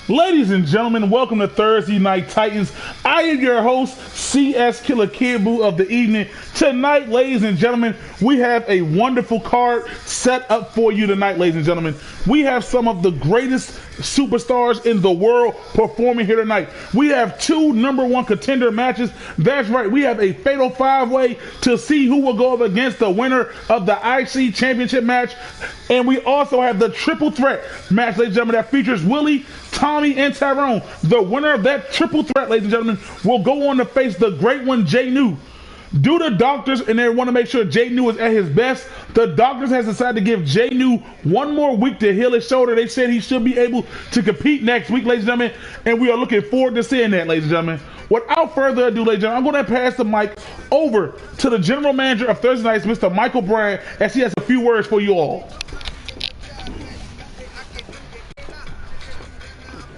Ladies and gentlemen, welcome to Thursday Night Titans. I am your host, CS Killer Kid Boo of the evening. Tonight, ladies and gentlemen, we have a wonderful card set up for you tonight, ladies and gentlemen. We have some of the greatest superstars in the world performing here tonight. We have two #1 contender matches. That's right, we have a fatal five-way to see who will go up against the winner of the IC Championship match. And we also have the triple threat match, ladies and gentlemen, that features Willie, Tommy, and Tyrone. The winner of that triple threat, ladies and gentlemen, will go on to face the great one, Jay New. Due to doctors, and they want to make sure Jay New is at his best, the doctors has decided to give Jay New one more week to heal his shoulder. They said he should be able to compete next week, ladies and gentlemen, and we are looking forward to seeing that, ladies and gentlemen. Without further ado, ladies and gentlemen, I'm going to pass the mic over to the general manager of Thursday Nights, Mr. Michael Bryan, as he has a few words for you all.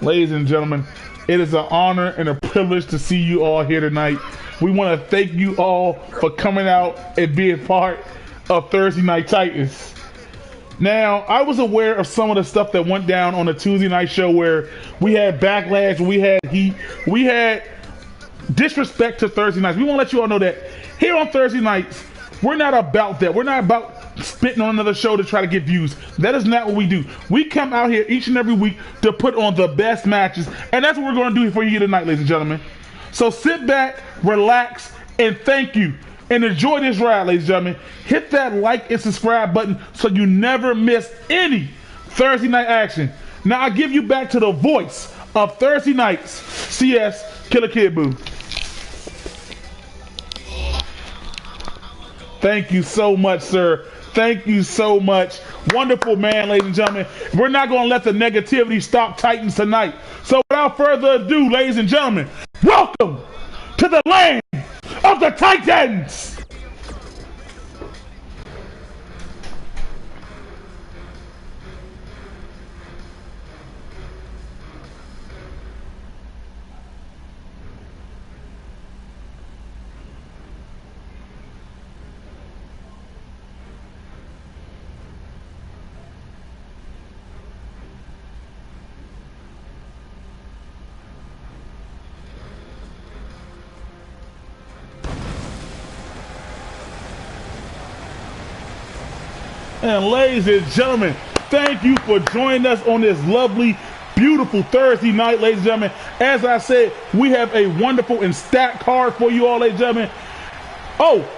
Ladies and gentlemen, it is an honor and a privilege to see you all here tonight. We want to thank you all for coming out and being part of Thursday Night Titans. Now, I was aware of some of the stuff that went down on the Tuesday night show where we had backlash, we had heat, we had disrespect to Thursday nights. We want to let you all know that here on Thursday nights, we're not about that. We're not about spitting on another show to try to get views. That is not what we do. We come out here each and every week to put on the best matches, and that's what we're going to do for you tonight, ladies and gentlemen. So sit back, relax, and thank you. And enjoy this ride, ladies and gentlemen. Hit that like and subscribe button so you never miss any Thursday night action. Now I give you back to the voice of Thursday nights, CS Killer Kid Boo. Thank you so much, sir. Thank you so much. Wonderful man, ladies and gentlemen. We're not going to let the negativity stop Titans tonight. So without further ado, ladies and gentlemen, welcome to the land of the Titans. And ladies and gentlemen, thank you for joining us on this lovely, beautiful Thursday night, ladies and gentlemen. As I said, we have a wonderful and stacked card for you all, ladies and gentlemen. Oh,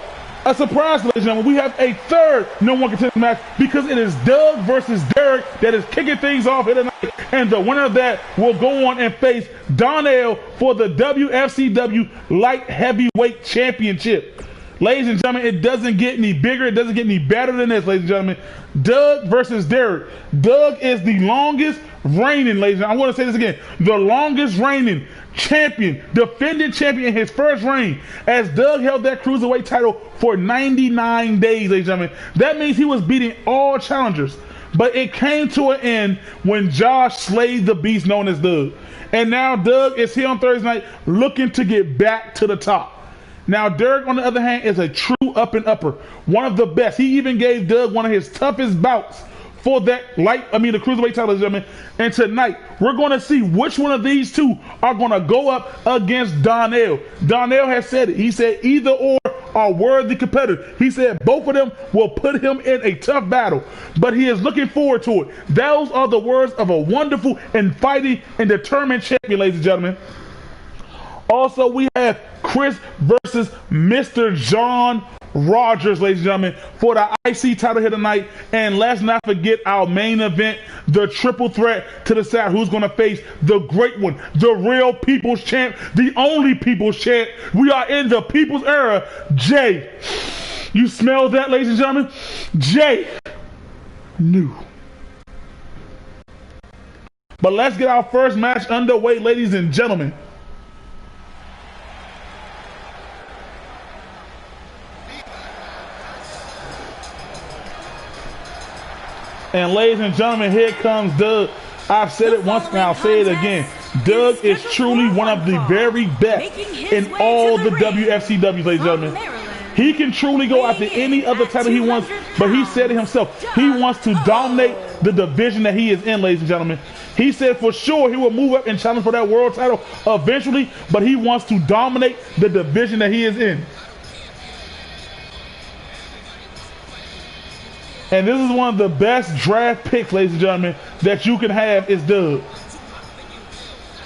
a surprise, ladies and gentlemen. We have a third #1 contender match because it is Doug versus Derek that is kicking things off here tonight. And the winner of that will go on and face Donnell for the WFCW Light Heavyweight Championship. Ladies and gentlemen, it doesn't get any bigger. It doesn't get any better than this, ladies and gentlemen. Doug versus Derek. Doug is the longest reigning, ladies and gentlemen. I want to say this again. The longest reigning champion, defending champion in his first reign, as Doug held that cruiserweight title for 99 days, ladies and gentlemen. That means he was beating all challengers. But it came to an end when Josh slayed the beast known as Doug. And now Doug is here on Thursday night looking to get back to the top. Now, Derek, on the other hand, is a true up-and-upper. One of the best. He even gave Doug one of his toughest bouts for the cruiserweight title, gentlemen. And tonight, we're going to see which one of these two are going to go up against Donnell. Donnell has said it. He said either or are worthy competitors. He said both of them will put him in a tough battle, but he is looking forward to it. Those are the words of a wonderful and fighting and determined champion, ladies and gentlemen. Also, we have Chris versus Mr. John Rogers, ladies and gentlemen, for the IC title here tonight. And let's not forget our main event, the triple threat to the side. Who's going to face the great one, the real people's champ, the only people's champ. We are in the people's era. Jay, you smell that, ladies and gentlemen? Jay knew. But let's get our first match underway, ladies and gentlemen. And ladies and gentlemen, here comes Doug. I've said it once and I'll say it again. Doug is truly one of the very best in all the WFCW, ladies and gentlemen. He can truly go after any other title he wants, but he said it himself. He wants to dominate the division that he is in, ladies and gentlemen. He said for sure he will move up and challenge for that world title eventually, but he wants to dominate the division that he is in. And this is one of the best draft picks, ladies and gentlemen, that you can have is Doug.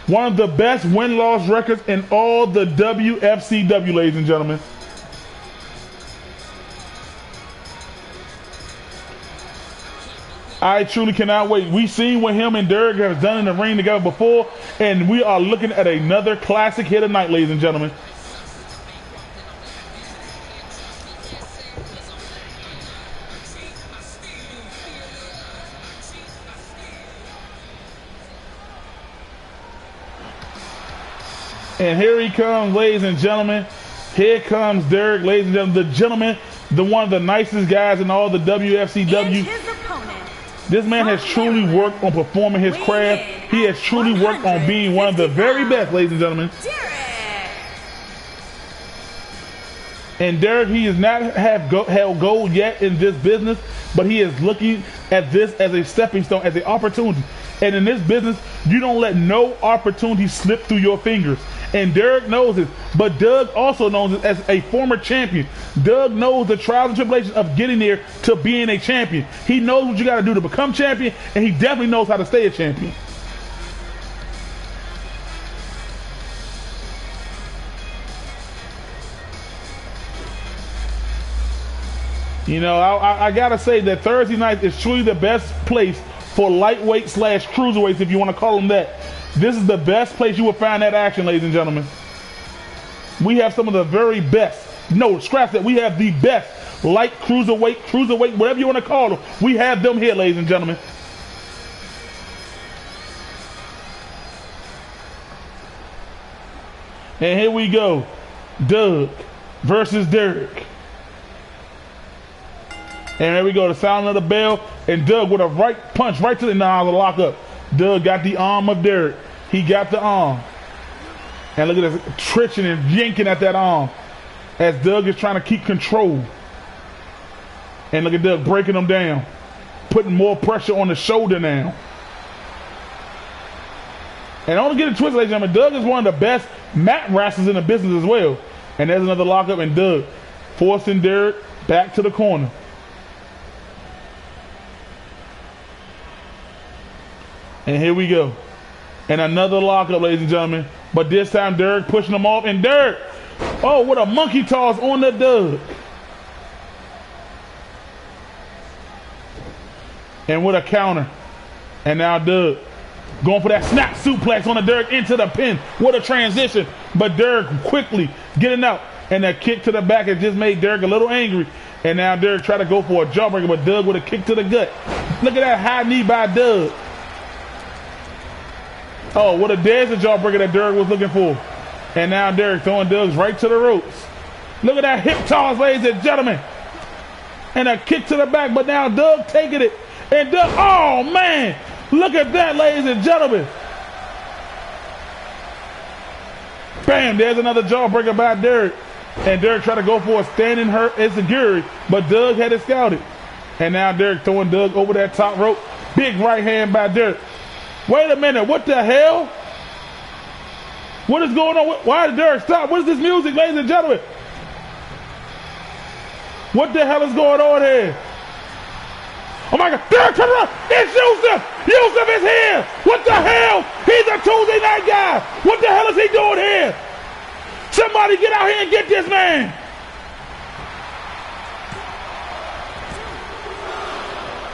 One of the best win-loss records in all the WFCW, ladies and gentlemen. I truly cannot wait. We've seen what him and Derek have done in the ring together before, and we are looking at another classic here tonight, ladies and gentlemen. And here he comes, ladies and gentlemen. Here comes Derek, ladies and gentlemen. The one of the nicest guys in all the WFCW. This man has truly worked on performing his craft. He has truly worked on being one of the very best, ladies and gentlemen. And Derek, he has not held gold yet in this business, but he is looking at this as a stepping stone, as an opportunity. And in this business, you don't let no opportunity slip through your fingers. And Derek knows it, but Doug also knows it as a former champion. Doug knows the trials and tribulations of getting there to being a champion. He knows what you got to do to become champion, and he definitely knows how to stay a champion. You know, I got to say that Thursday night is truly the best place for lightweight / cruiserweights, if you want to call them that. This is the best place you will find that action, ladies and gentlemen. We have some of the very best. No, scratch that. We have the best light cruiserweight, whatever you want to call them. We have them here, ladies and gentlemen. And here we go. Doug versus Derek. And there we go, the sound of the bell, and Doug with a right punch right to the lock up. Doug got the arm of Derek. He got the arm. And look at this, twitching and yanking at that arm as Doug is trying to keep control. And look at Doug breaking him down, putting more pressure on the shoulder now. And don't get it twisted, ladies and gentlemen, Doug is one of the best mat wrestlers in the business as well. And there's another lockup, and Doug forcing Derek back to the corner. And here we go. And another lockup, ladies and gentlemen. But this time, Derek pushing him off. And Derek, oh, what a monkey toss on the Doug. And with a counter. And now Doug going for that snap suplex on the Derek into the pin. What a transition. But Derek quickly getting out. And that kick to the back has just made Derek a little angry. And now Derek tried to go for a jawbreaker, but Doug with a kick to the gut. Look at that high knee by Doug. Oh, what a dancing jawbreaker that Derek was looking for. And now Derek throwing Doug's right to the ropes. Look at that hip toss, ladies and gentlemen. And a kick to the back, but now Doug taking it. And Doug, oh man, look at that, ladies and gentlemen. Bam, there's another jawbreaker by Derek. And Derek tried to go for a standing hurt enziguri, but Doug had it scouted. And now Derek throwing Doug over that top rope. Big right hand by Derek. Wait a minute, what the hell? What is going on? Why did Derek stop? What is this music, ladies and gentlemen? What the hell is going on here? Oh my God, Derek, turn around. It's Yusuf. Yusuf is here. What the hell? He's a Tuesday night guy. What the hell is he doing here? Somebody get out here and get this man.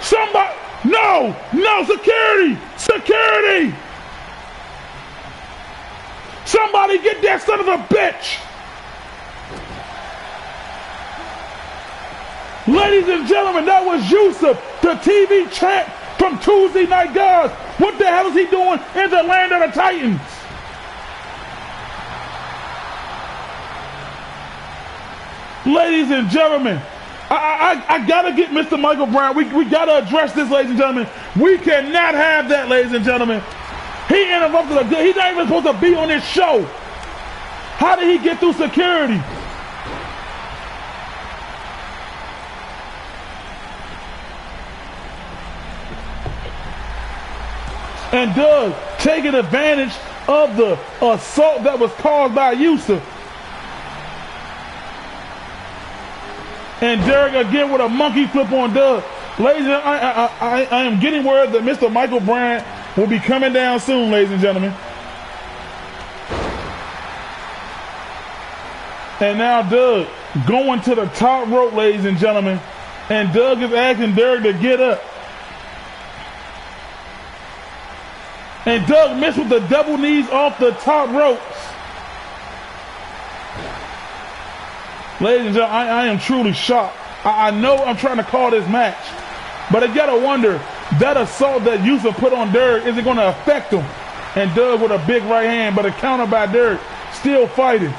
Somebody, no, security. Somebody get that son of a bitch. Ladies and gentlemen, that was Yusuf, the TV champ from Tuesday Night Guys. What the hell is he doing in the land of the Titans? Ladies and gentlemen, I gotta get Mr. Michael Brown. We gotta address this, ladies and gentlemen. We cannot have that, ladies and gentlemen. He interrupted he's not even supposed to be on this show. How did he get through security? And Doug taking advantage of the assault that was caused by Yusuf. And Derek again with a monkey flip on Doug. Ladies and gentlemen, I am getting word that Mr. Michael Bryant will be coming down soon, ladies and gentlemen. And now Doug going to the top rope, ladies and gentlemen. And Doug is asking Derek to get up. And Doug missed with the double knees off the top ropes. Ladies and gentlemen, I am truly shocked. I know I'm trying to call this match, but I gotta wonder, that assault that Yusuf put on Derek, is it going to affect him? And Doug with a big right hand, but a counter by Derek, still fighting.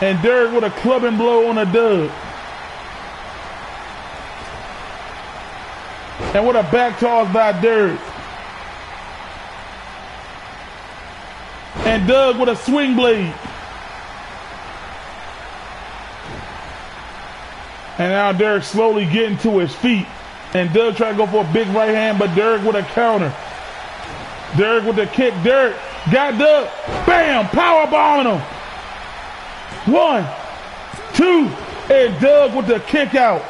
And Derek with a clubbing blow on a Doug. And what a back toss by Derek. And Doug with a swing blade. And now Derek slowly getting to his feet. And Doug trying to go for a big right hand, but Derek with a counter. Derek with the kick. Derek got Doug. Bam! Power bombing him. 1, 2, and Doug with the kick out.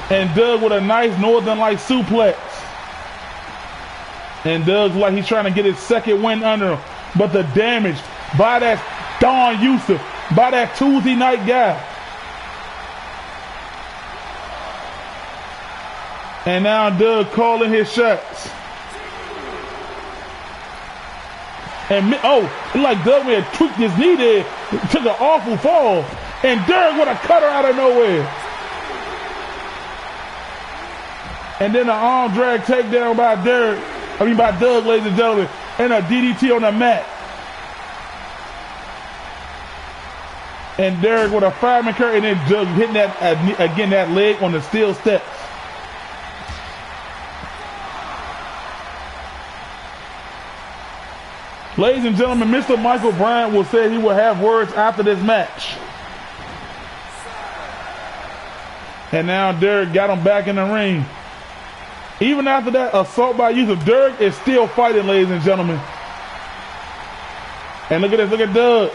And Doug with a nice Northern Light suplex. And Doug's like he's trying to get his second win under him. But the damage by that Don Yusuf, by that Tuesday night guy. And now Doug calling his shots. And it's like Doug may have tweaked his knee there, took an awful fall. And Doug with a cutter out of nowhere. And then an arm drag takedown by by Doug, ladies and gentlemen, and a DDT on the mat. And Derek with a fireman curve, and then Doug hitting that again, that leg on the steel steps. Ladies and gentlemen, Mr. Michael Bryant will say he will have words after this match. And now Derek got him back in the ring. Even after that assault by Yusuf, Derek is still fighting, ladies and gentlemen. And look at this, look at Doug.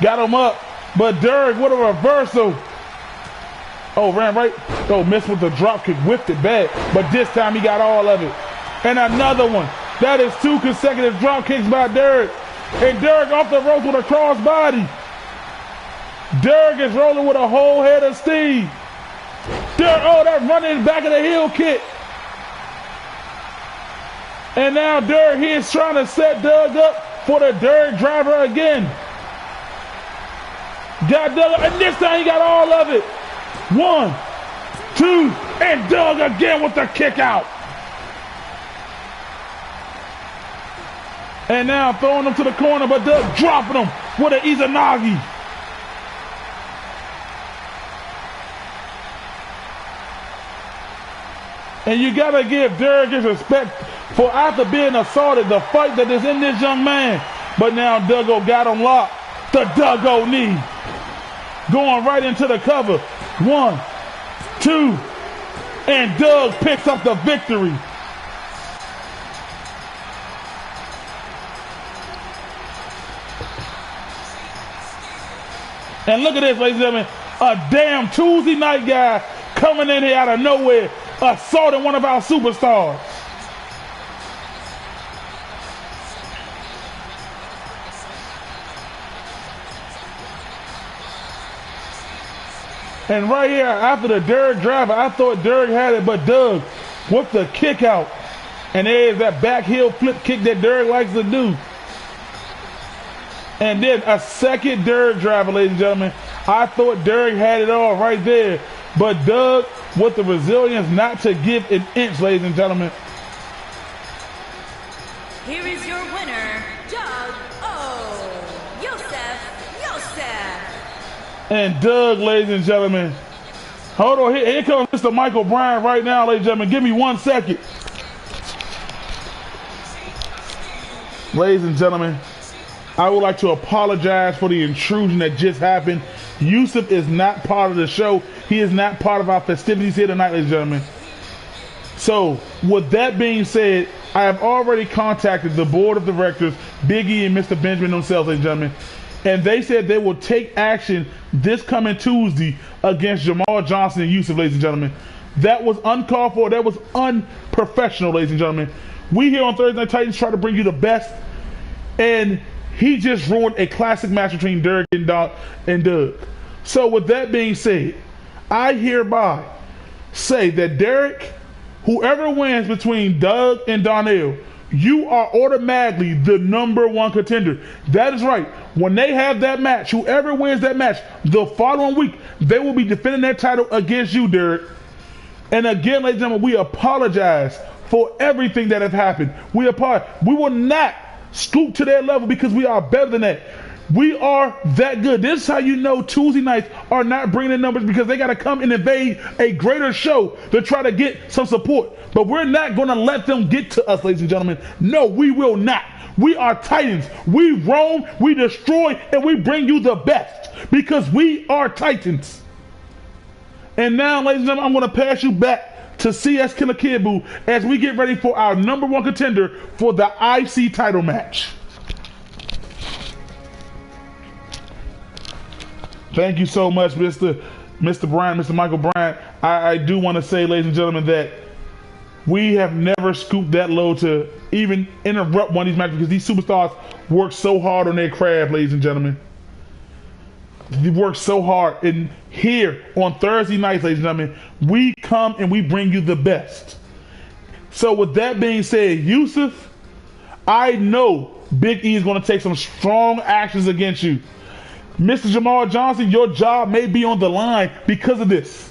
Got him up. But Derek with a reversal. Oh, ran right. Oh, missed with the drop kick, whipped it back. But this time he got all of it. And another one. That is 2 consecutive drop kicks by Derek. And Derek off the ropes with a crossbody. Derek is rolling with a whole head of steam. Derek, oh, that running back of the heel kick. And now Derek here is trying to set Doug up for the Derek driver again. Got Doug, and this time he got all of it. 1, 2, and Doug again with the kick out. And now throwing him to the corner, but Doug dropping him with an Izanagi. And you gotta give Derek his respect for after being assaulted, the fight that is in this young man. But now Duggo got him locked. The Duggo knee. Going right into the cover. 1, 2, and Doug picks up the victory. And look at this, ladies and gentlemen. A damn Tuesday night guy coming in here out of nowhere, assaulting one of our superstars. And right here, after the Derek driver, I thought Derek had it, but Doug with the kick out. And there's that back heel flip kick that Derek likes to do. And then a second Derek driver, ladies and gentlemen. I thought Derek had it all right there. But Doug with the resilience not to give an inch, ladies and gentlemen. Here is your winner, Doug Wfcw. And Doug, ladies and gentlemen. Hold on, here comes Mr. Michael Bryan right now, ladies and gentlemen. Give me 1 second. Ladies and gentlemen, I would like to apologize for the intrusion that just happened. Yusuf is not part of the show. He is not part of our festivities here tonight, ladies and gentlemen. So, with that being said, I have already contacted the board of directors, Big E and Mr. Benjamin themselves, ladies and gentlemen, and they said they will take action this coming Tuesday against Jamal Johnson and Yusuf, ladies and gentlemen. That was uncalled for. That was unprofessional, ladies and gentlemen. We here on Thursday Night Titans try to bring you the best, and he just ruined a classic match between Derek and Doug. So with that being said, I hereby say that Derek, whoever wins between Doug and Donnell, you are automatically the #1 contender. That is right. When they have that match, whoever wins that match, the following week, they will be defending that title against you, Derek. And again, ladies and gentlemen, we apologize for everything that has happened. We apologize. We will not stoop to their level because we are better than that. We are that good. This is how you know Tuesday nights are not bringing in numbers, because they got to come and invade a greater show to try to get some support. But we're not going to let them get to us, ladies and gentlemen. No, we will not. We are Titans. We roam, we destroy, and we bring you the best because we are Titans. And now, ladies and gentlemen, I'm going to pass you back to CS Killer Kid Boo as we get ready for our #1 contender for the IC title match. Thank you so much, Mr. Bryan, Mr. Michael Bryan. I do want to say, ladies and gentlemen, that we have never scooped that low to even interrupt one of these matches, because these superstars work so hard on their craft, ladies and gentlemen. They work so hard. And here on Thursday nights, ladies and gentlemen, we come and we bring you the best. So with that being said, Yusuf, I know Big E is going to take some strong actions against you. Mr. Jamal Johnson, your job may be on the line because of this.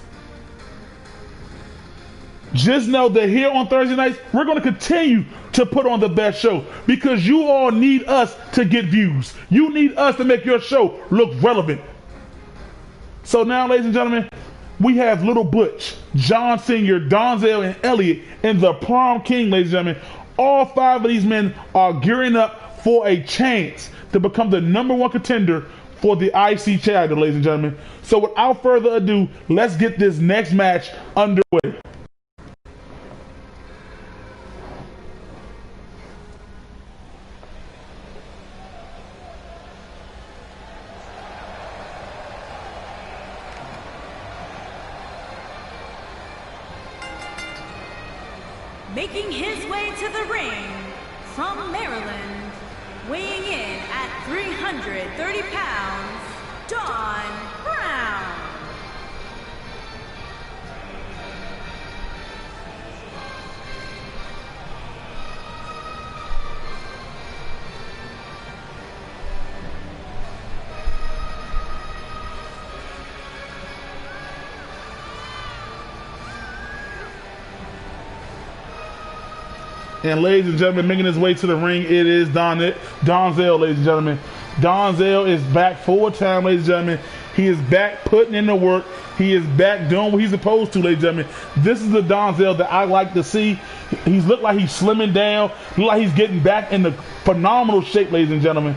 Just know that here on Thursday nights, we're going to continue to put on the best show, because you all need us to get views. You need us to make your show look relevant. So now, ladies and gentlemen, we have Little Butch, John Sr., Donzel, and Elliot, and the Prom King, ladies and gentlemen. All 5 of these men are gearing up for a chance to become the #1 contender for the IC title, ladies and gentlemen. So without further ado, let's get this next match underway. Making his way to the ring from Maryland, weighing in at 330 pounds, Don Brown. And ladies and gentlemen, making his way to the ring, it is Donzel, ladies and gentlemen. Donzel is back full time, ladies and gentlemen. He is back putting in the work. He is back doing what he's supposed to, ladies and gentlemen. This is the Donzel that I like to see. He's looked like he's slimming down, look like he's getting back in the phenomenal shape, ladies and gentlemen.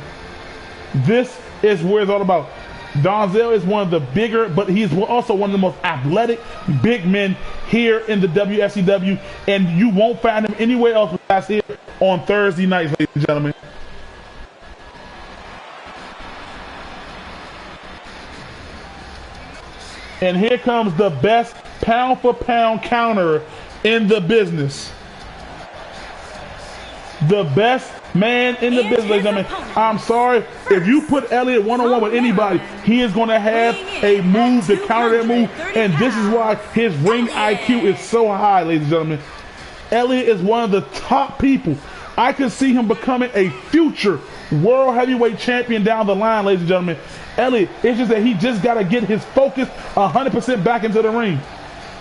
This is where it's all about. Donzel is one of the bigger, but he's also one of the most athletic big men here in the WFCW, and you won't find him anywhere else besides here on Thursday nights, ladies and gentlemen. And here comes the best pound-for-pound counter in the business. The best man in the business, ladies and gentlemen. I'm sorry, if you put Elliot one-on-one with anybody, he is going to have a move to counter that move, and this is why his ring IQ is so high, ladies and gentlemen. Elliot is one of the top people. I could see him becoming a future world heavyweight champion down the line, ladies and gentlemen. Elliot, it's just that he just got to get his focus 100% back into the ring.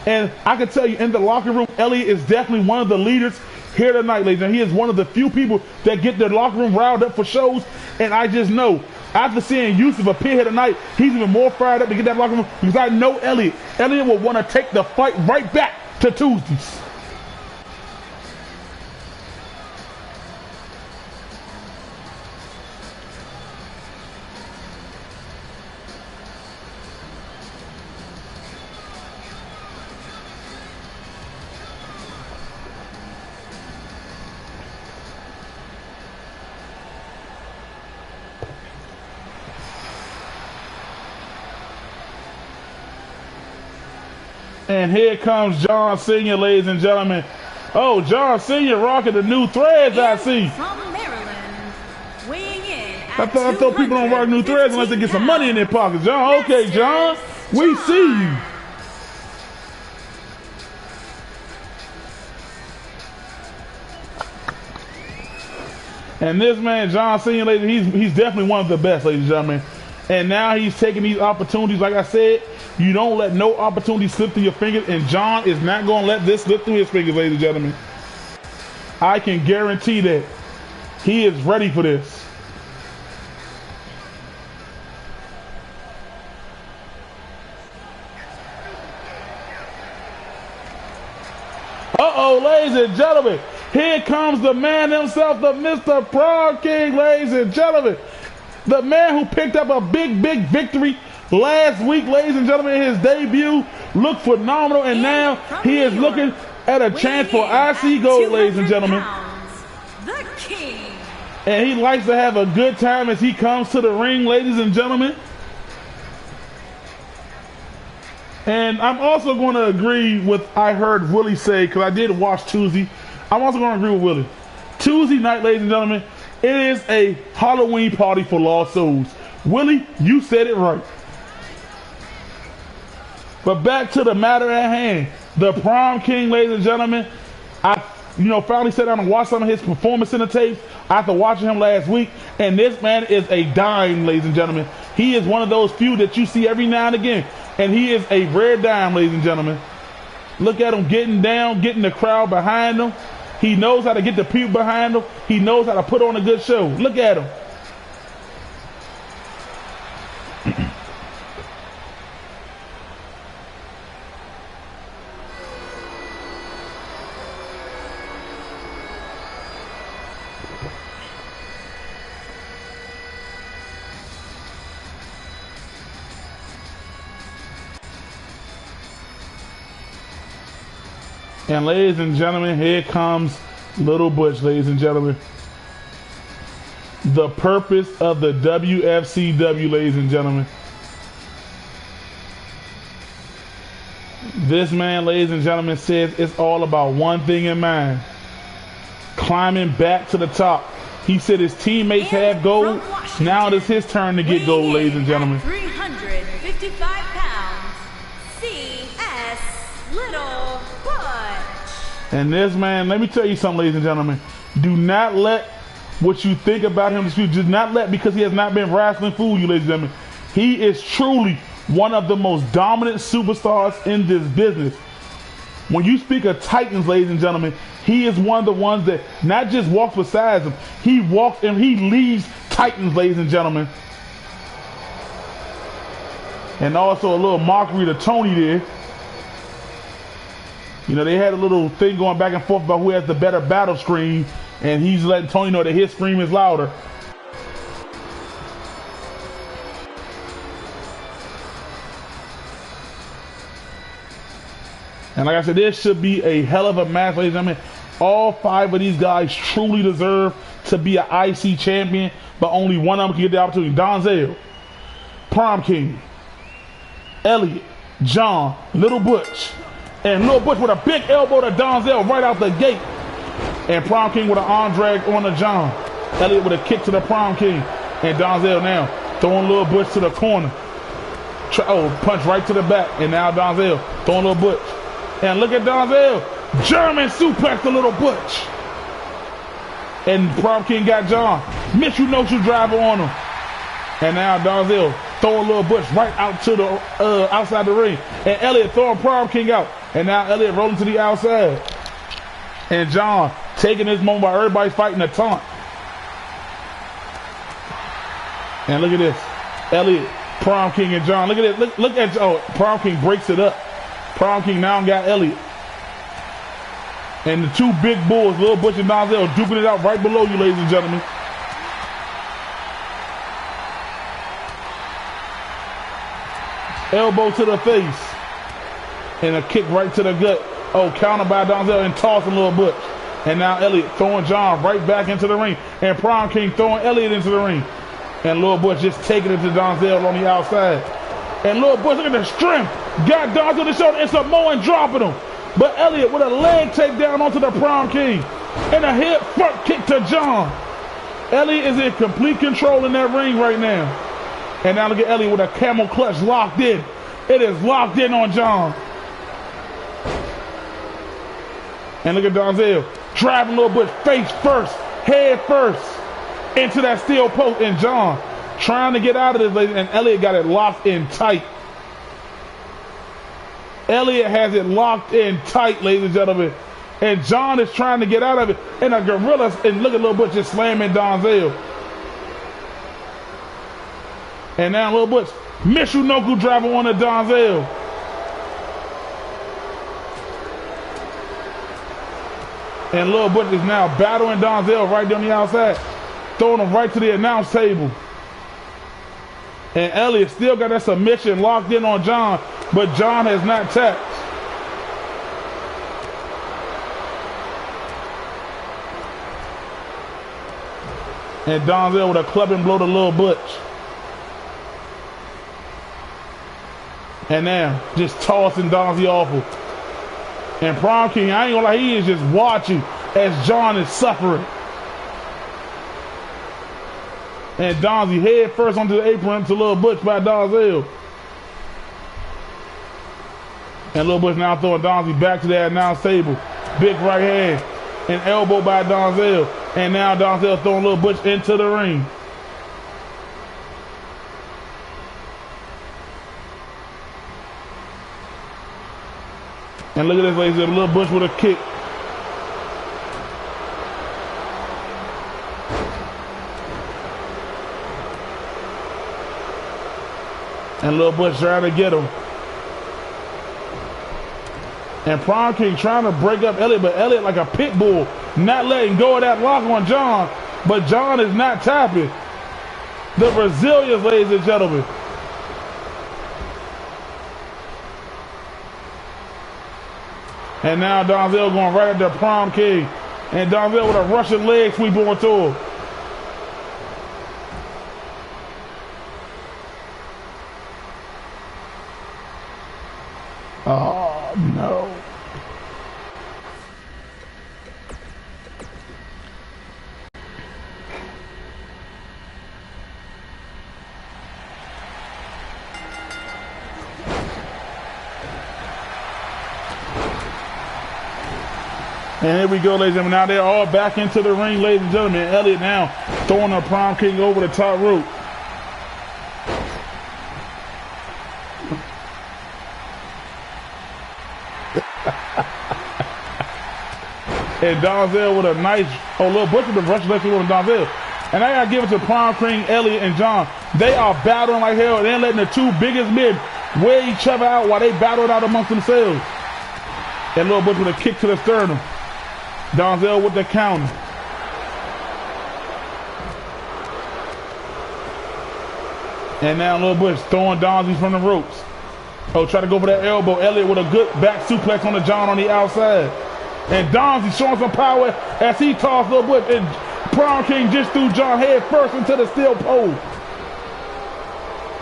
And I can tell you, in the locker room, Elliot is definitely one of the leaders here tonight, ladies, and he is one of the few people that get the locker room riled up for shows. And I just know, after seeing Yusuf appear here tonight, he's even more fired up to get that locker room, because I know Elliot will want to take the fight right back to Tuesdays. And here comes John Sr., ladies and gentlemen. Oh, John Sr. rocking the new threads, I see. From Maryland, weighing in I thought people don't rock new threads unless they get some money in their pockets. John, okay, John, we see you. And this man, John Sr., ladies, he's definitely one of the best, ladies and gentlemen. And now he's taking these opportunities. Like I said, you don't let no opportunity slip through your fingers, and John is not going to let this slip through his fingers, ladies and gentlemen. I can guarantee that he is ready for this. Uh-oh, ladies and gentlemen. Here comes the man himself, the Mr. Prom King, ladies and gentlemen. The man who picked up a big victory last week, ladies and gentlemen, in his debut. Looked phenomenal, and now he is looking at a chance for IC gold, ladies and gentlemen. The King. And he likes to have a good time as he comes to the ring, ladies and gentlemen. And I'm also going to agree with I heard Willie say, because I did watch Tuesday. I'm also going to agree with Willie. Tuesday night, ladies and gentlemen, it is a Halloween party for lost souls. Willie, you said it right. But back to the matter at hand. The Prom King, ladies and gentlemen. I finally sat down and watched some of his performance in the tapes after watching him last week. And this man is a dime, ladies and gentlemen. He is one of those few that you see every now and again. And he is a rare dime, ladies and gentlemen. Look at him getting down, getting the crowd behind him. He knows how to get the people behind him. He knows how to put on a good show. Look at him. And ladies and gentlemen, here comes Little Butch, ladies and gentlemen. The purpose of the WFCW, ladies and gentlemen. This man, ladies and gentlemen, says it's all about one thing in mind. Climbing back to the top. He said his teammates have gold. Now it is his turn to get gold, ladies and gentlemen. 155 pounds, C.S. Little Butch. And this man, let me tell you something, ladies and gentlemen. Do not let what you think about him dispute. Do not let, because he has not been wrestling, fool you, ladies and gentlemen. He is truly one of the most dominant superstars in this business. When you speak of Titans, ladies and gentlemen, he is one of the ones that not just walks beside them, he walks and he leads Titans, ladies and gentlemen. And also a little mockery to Tony there. You know, they had a little thing going back and forth about who has the better battle scream, and he's letting Tony know that his scream is louder. And like I said, this should be a hell of a match, ladies and gentlemen. All 5 of these guys truly deserve to be an IC champion, but only one of them can get the opportunity. Donzel, Prom King, Elliot, John, Little Butch. And Little Butch with a big elbow to Donzel right out the gate. And Prom King with an arm drag on to John. Elliot with a kick to the Prom King. And Donzel now throwing Little Butch to the corner. Punch right to the back. And now Donzel throwing Little Butch. And look at Donzel. German suplex to Little Butch. And Prom King got John. Mitsu-no-Shu driver on him. And now Donzel throwing Little Butch right out to the outside the ring. And Elliot throwing Prom King out. And now Elliot rolling to the outside. And John taking this moment while everybody's fighting a taunt. And look at this. Elliot, Prom King, and John. Look at it. Look at, Prom King breaks it up. Prom King now got Elliot. And the 2 big bulls, Little Butch and Donzel, duking it out right below you, ladies and gentlemen. Elbow to the face. And a kick right to the gut. Oh, counter by Donzel and tossing Little Butch. And now Elliot throwing John right back into the ring. And Prom King throwing Elliot into the ring. And Little Butch just taking it to Donzel on the outside. And Little Butch, look at the strength. Got Donzel on the shoulder and Samoan dropping him. But Elliot with a leg takedown onto the Prom King. And a head front kick to John. Elliot is in complete control in that ring right now. And now look at Elliot with a camel clutch locked in. It is locked in on John. And look at Donzel driving Little Butch face first, head first into that steel post. And John trying to get out of this, and Elliot got it locked in tight. Elliot has it locked in tight, ladies and gentlemen. And John is trying to get out of it. And a gorilla, and look at Little Butch just slamming Donzel. And now Little Butch, Mitsu-no-Shu driver on the Donzel. And Little Butch is now battling Donzel right down the outside, throwing him right to the announce table. And Elliot still got that submission locked in on John, but John has not tapped. And Donzel with a clubbing blow to Little Butch. And now just tossing Donzel awful. And Prom King, I ain't gonna lie, he is just watching as John is suffering. And Donzel head first onto the apron to Little Butch by Donzel. And Little Butch now throwing Donzel back to that announce table. Big right hand. And elbow by Donzel. And now Donzel throwing Little Butch into the ring. And look at this, ladies and gentlemen, Little Butch with a kick. And Little Butch trying to get him. And Prom King trying to break up Elliot, but Elliot like a pit bull, not letting go of that lock on John. But John is not tapping. The Brazilians, ladies and gentlemen. And now Donzel going right at the Prom King. And Donzel with a Russian leg sweep on to him. Oh, no. And here we go, ladies and gentlemen. Now they're all back into the ring, ladies and gentlemen. Elliott now throwing the Prom King over the top rope. And Donzel with a nice, little Butch with the rush lefty with Donzel. And I gotta give it to Prom King, Elliott, and John. They are battling like hell. They're letting the two biggest men wear each other out while they battle it out amongst themselves. And Lil Butch with a kick to the sternum. Donzel with the counter. And now Lil Butch throwing Donzie from the ropes. Oh, try to go for that elbow. Elliott with a good back suplex on the John on the outside. And Donzie showing some power as he tossed Lil Butch. And Prom King just threw John head first into the steel pole.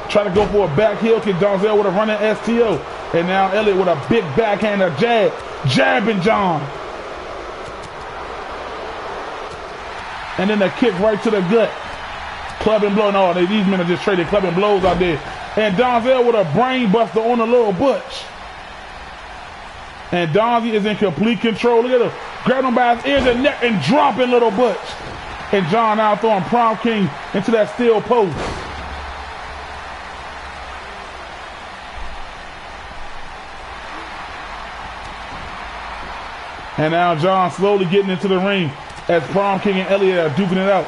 Try to go for a back heel kick. Donzel with a running STO. And now Elliott with a big backhand, a jab. Jabbing John. And then a kick right to the gut. Club and blow. No, these men are just trading club and blows out there. And Donzel with a brain buster on the Lil Butch. And Donzie is in complete control. Look at him. Grabbing him by his ears and neck and dropping Lil Butch. And John now throwing Prom King into that steel post. And now John slowly getting into the ring as Prom King and Elliott are duking it out.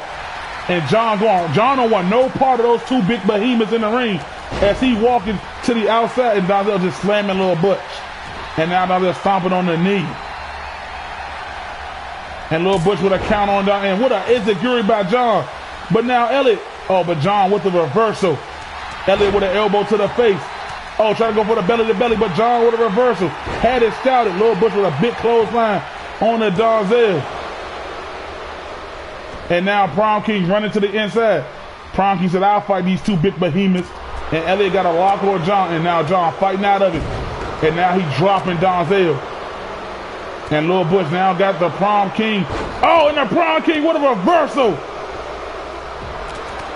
And John don't want no part of those two big behemoths in the ring as he walking to the outside and Donzel just slamming Lil Butch. And now Donzel stomping on the knee. And Lil Butch with a count on Don. And what a enziguri by John. But now Elliott. Oh, but John with the reversal. Elliott with an elbow to the face. Oh, trying to go for the belly to belly, but John with a reversal. Had it scouted. Lil Butch with a big clothesline on the Donzel. And now Prom King running to the inside. Prom King said, I'll fight these two big behemoths. And Elliott got a lock on John. And now John fighting out of it. And now he's dropping Donzel. And Lil Butch now got the Prom King. Oh, and the Prom King with a reversal.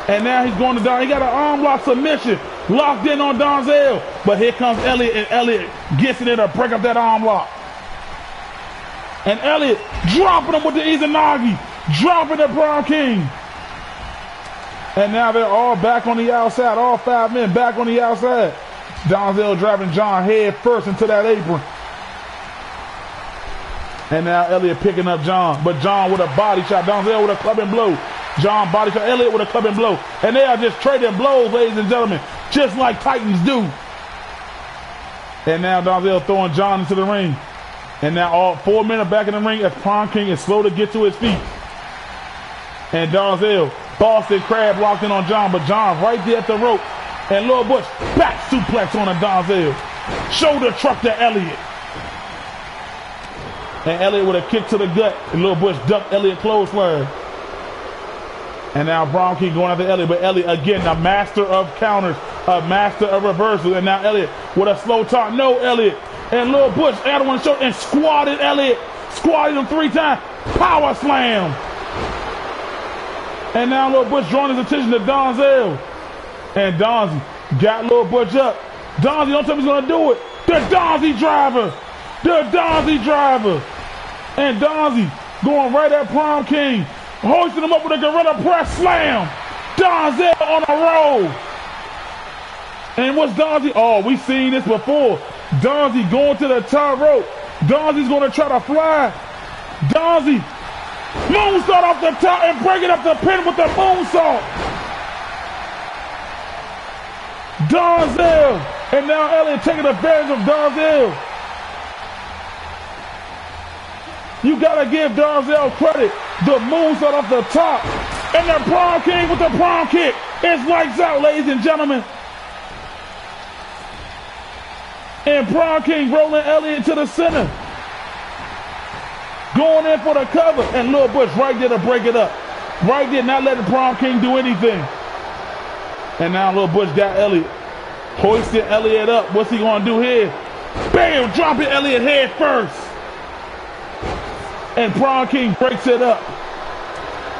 And now he's going to Don. He got an arm lock submission. Locked in on Donzel. But here comes Elliott. And Elliott gets in there to break up that arm lock. And Elliott dropping him with the Izanagi. Dropping the Prom King. And now they're all back on the outside. All five men back on the outside. Donzel driving John head first into that apron. And now Elliott picking up John. But John with a body shot. Donzel with a club and blow. John body shot. Elliott with a club and blow. And they are just trading blows, ladies and gentlemen. Just like Titans do. And now Donzel throwing John into the ring. And now all 4 men are back in the ring as Prom King is slow to get to his feet. And Donzel, Boston Crab locked in on John, but John right there at the rope. And Lil Butch back suplex on a Donzel. Shoulder truck to Elliott. And Elliott with a kick to the gut. And Lil Butch ducked Elliott clothesline. And now Prom King going after Elliott. But Elliott, again, a master of counters, a master of reversals. And now Elliott with a slow talk. No, Elliott. And Lil Butch added one shot and squatted Elliott. Squatted him 3 times. Power slam. And now Lil Butch drawing his attention to Donzel. And Donzie got Lil Butch up. Donzie, don't tell me he's going to do it. The Donzie driver. The Donzie driver. And Donzie going right at Prom King. Hoisting him up with a gorilla press slam. Donzel on a roll. And what's Donzie? Oh, we've seen this before. Donzie going to the top rope. Donzie's going to try to fly. Donzie moonsault off the top and breaking up the pin with the moonsault. Donzel. And now Elliott taking advantage of Donzel. You got to give Donzel credit. The moonsault off the top. And the Prom King with the prom kick. It's lights out, ladies and gentlemen. And Prom King rolling Elliott to the center. Going in for the cover. And Lil Butch right there to break it up. Right there, not letting Prom King do anything. And now Lil Butch got Elliott. Hoisting Elliott up. What's he going to do here? Bam! Dropping Elliott head first. And Prom King breaks it up.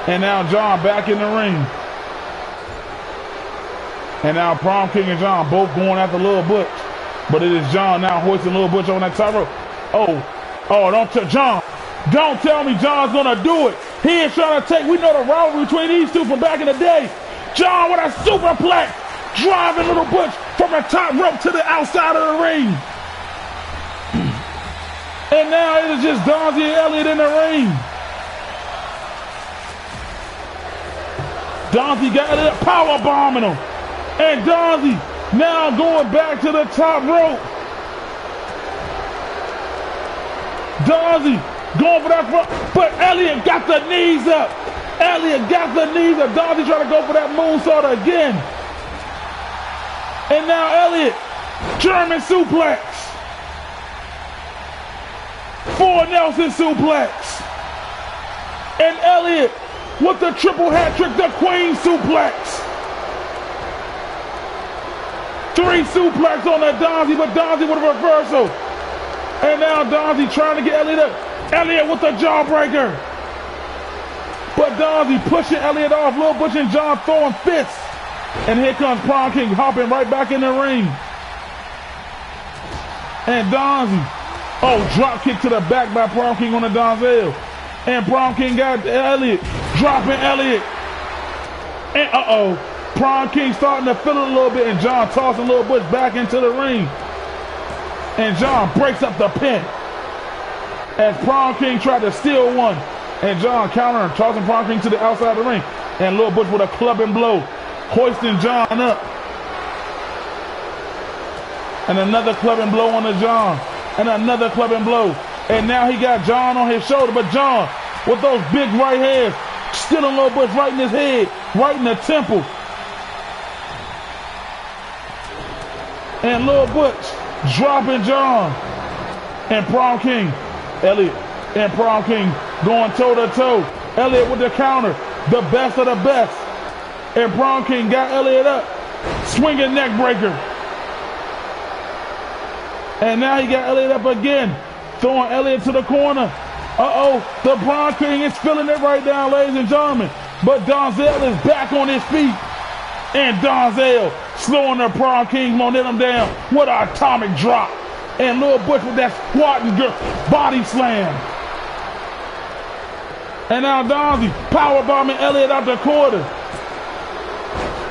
And now John back in the ring. And now Prom King and John both going after Lil Butch. But it is John now hoisting Lil Butch on that top rope. Oh, don't touch John. Don't tell me John's gonna do it. He is trying to take, we know the rivalry between these two from back in the day. John with a superplex, driving Little Butch from the top rope to the outside of the ring. And now it is just Donzie and Elliott in the ring. Donzie got Elliott power bombing him. And Donzie now going back to the top rope. Donzie going for that front, but Elliott got the knees up. Elliott got the knees up. Donzie trying to go for that moonsault again. And now Elliott, German suplex. 4 Nelson suplex. And Elliott with the triple hat trick, the Queen suplex. 3 suplex on that Donzie, but Donzie with a reversal. And now Donzie trying to get Elliott up. Elliott with the jawbreaker. But Donzie pushing Elliott off. Lil Butch and John throwing fists. And here comes Prom King hopping right back in the ring. And Donzie. Oh, drop kick to the back by Prom King on the Donzel. And Prom King got Elliott. Dropping Elliott. And Prom King starting to feel it a little bit. And John tossing Lil Butch back into the ring. And John breaks up the pin. As Prom King tried to steal one. And John countering, tossing Prom King to the outside of the ring. And Lil Butch with a clubbing blow. Hoisting John up. And another clubbing blow on the John. And another clubbing blow. And now he got John on his shoulder. But John, with those big right hands, stealing Lil Butch right in his head. Right in the temple. And Lil Butch dropping John. And Prom King, Elliott, and Prom King going toe-to-toe. Elliott with the counter. The best of the best. And Prom King got Elliott up. Swinging neck breaker. And now he got Elliott up again. Throwing Elliott to the corner. The Prom King is filling it right down, ladies and gentlemen. But Donzel is back on his feet. And Donzel slowing the Prom King momentum down with an atomic drop. And Lil Butch with that squatting body slam. And now Donzie powerbombing Elliott out the quarter.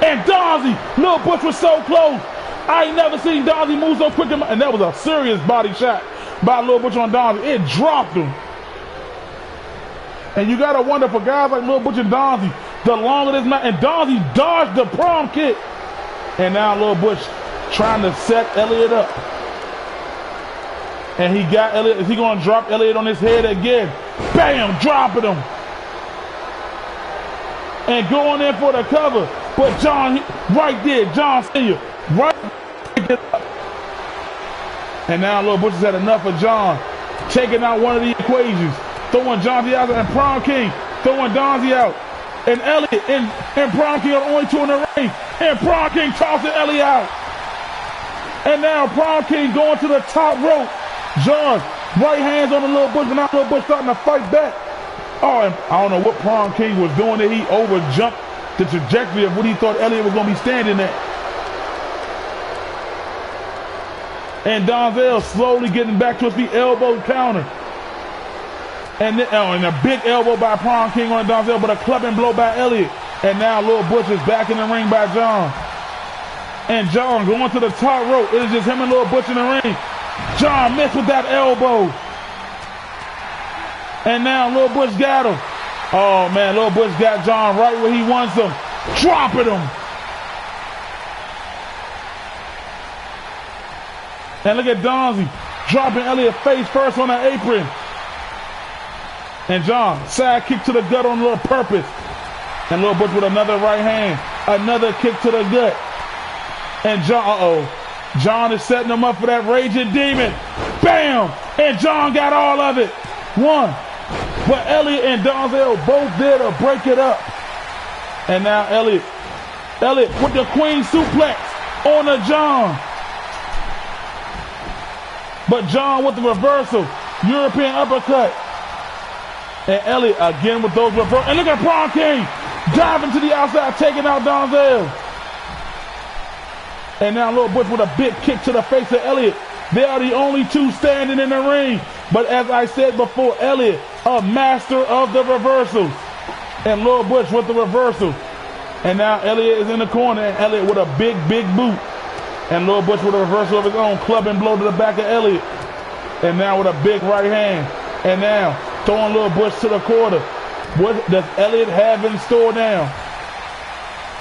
And Donzie, Lil Butch was so close. I ain't never seen Donzie move so quick. And that was a serious body shot by Lil Butch on Donzie. It dropped him. And you got to wonder for guys like Lil Butch and Donzie, the longer this match, and Donzie dodged the prom kick. And now Lil Butch trying to set Elliott up. And he got Elliott. Is he going to drop Elliott on his head again? Bam! Dropping him. And going in for the cover. But John, right there, John Sr. Right there. And now Lil Butch has had enough of John. Taking out one of the equations. Throwing Donzie out. And Prom King throwing Donzie out. And Elliott and Prom King are the only 2 in the ring. And Prom King tossing Elliott out. And now Prom King going to the top rope. John, right hands on the Lil Butch, but now Lil Butch starting to fight back. Oh, and I don't know what Prom King was doing that he over-jumped the trajectory of what he thought Elliott was going to be standing at. And Donzel slowly getting back to his feet, elbow counter. And then, and a big elbow by Prom King on Donzel, but a clubbing blow by Elliott. And now Lil Butch is back in the ring by John. And John going to the top rope. It is just him and Lil Butch in the ring. John missed with that elbow. And now Lil Butch got him. Oh, man, Lil Butch got John right where he wants him. Dropping him. And look at Donzie dropping Elliott face first on the apron. And John, side kick to the gut on Lil Purpose. And Lil Butch with another right hand. Another kick to the gut. And John, John is setting him up for that Raging Demon. Bam! And John got all of it. 1. But Elliott and Donzel both there to break it up. And now Elliott with the Queen suplex on the John. But John with the reversal. European uppercut. And Elliott again with those reversals. And look at Prom King diving to the outside, taking out Donzel. And now Lil Butch with a big kick to the face of Elliott. They are the only two standing in the ring. But as I said before, Elliott, a master of the reversals. And Lil Butch with the reversal. And now Elliott is in the corner, and Elliott with a big, big boot. And Lil Butch with a reversal of his own, club and blow to the back of Elliott. And now with a big right hand. And now throwing Lil Butch to the corner. What does Elliott have in store now?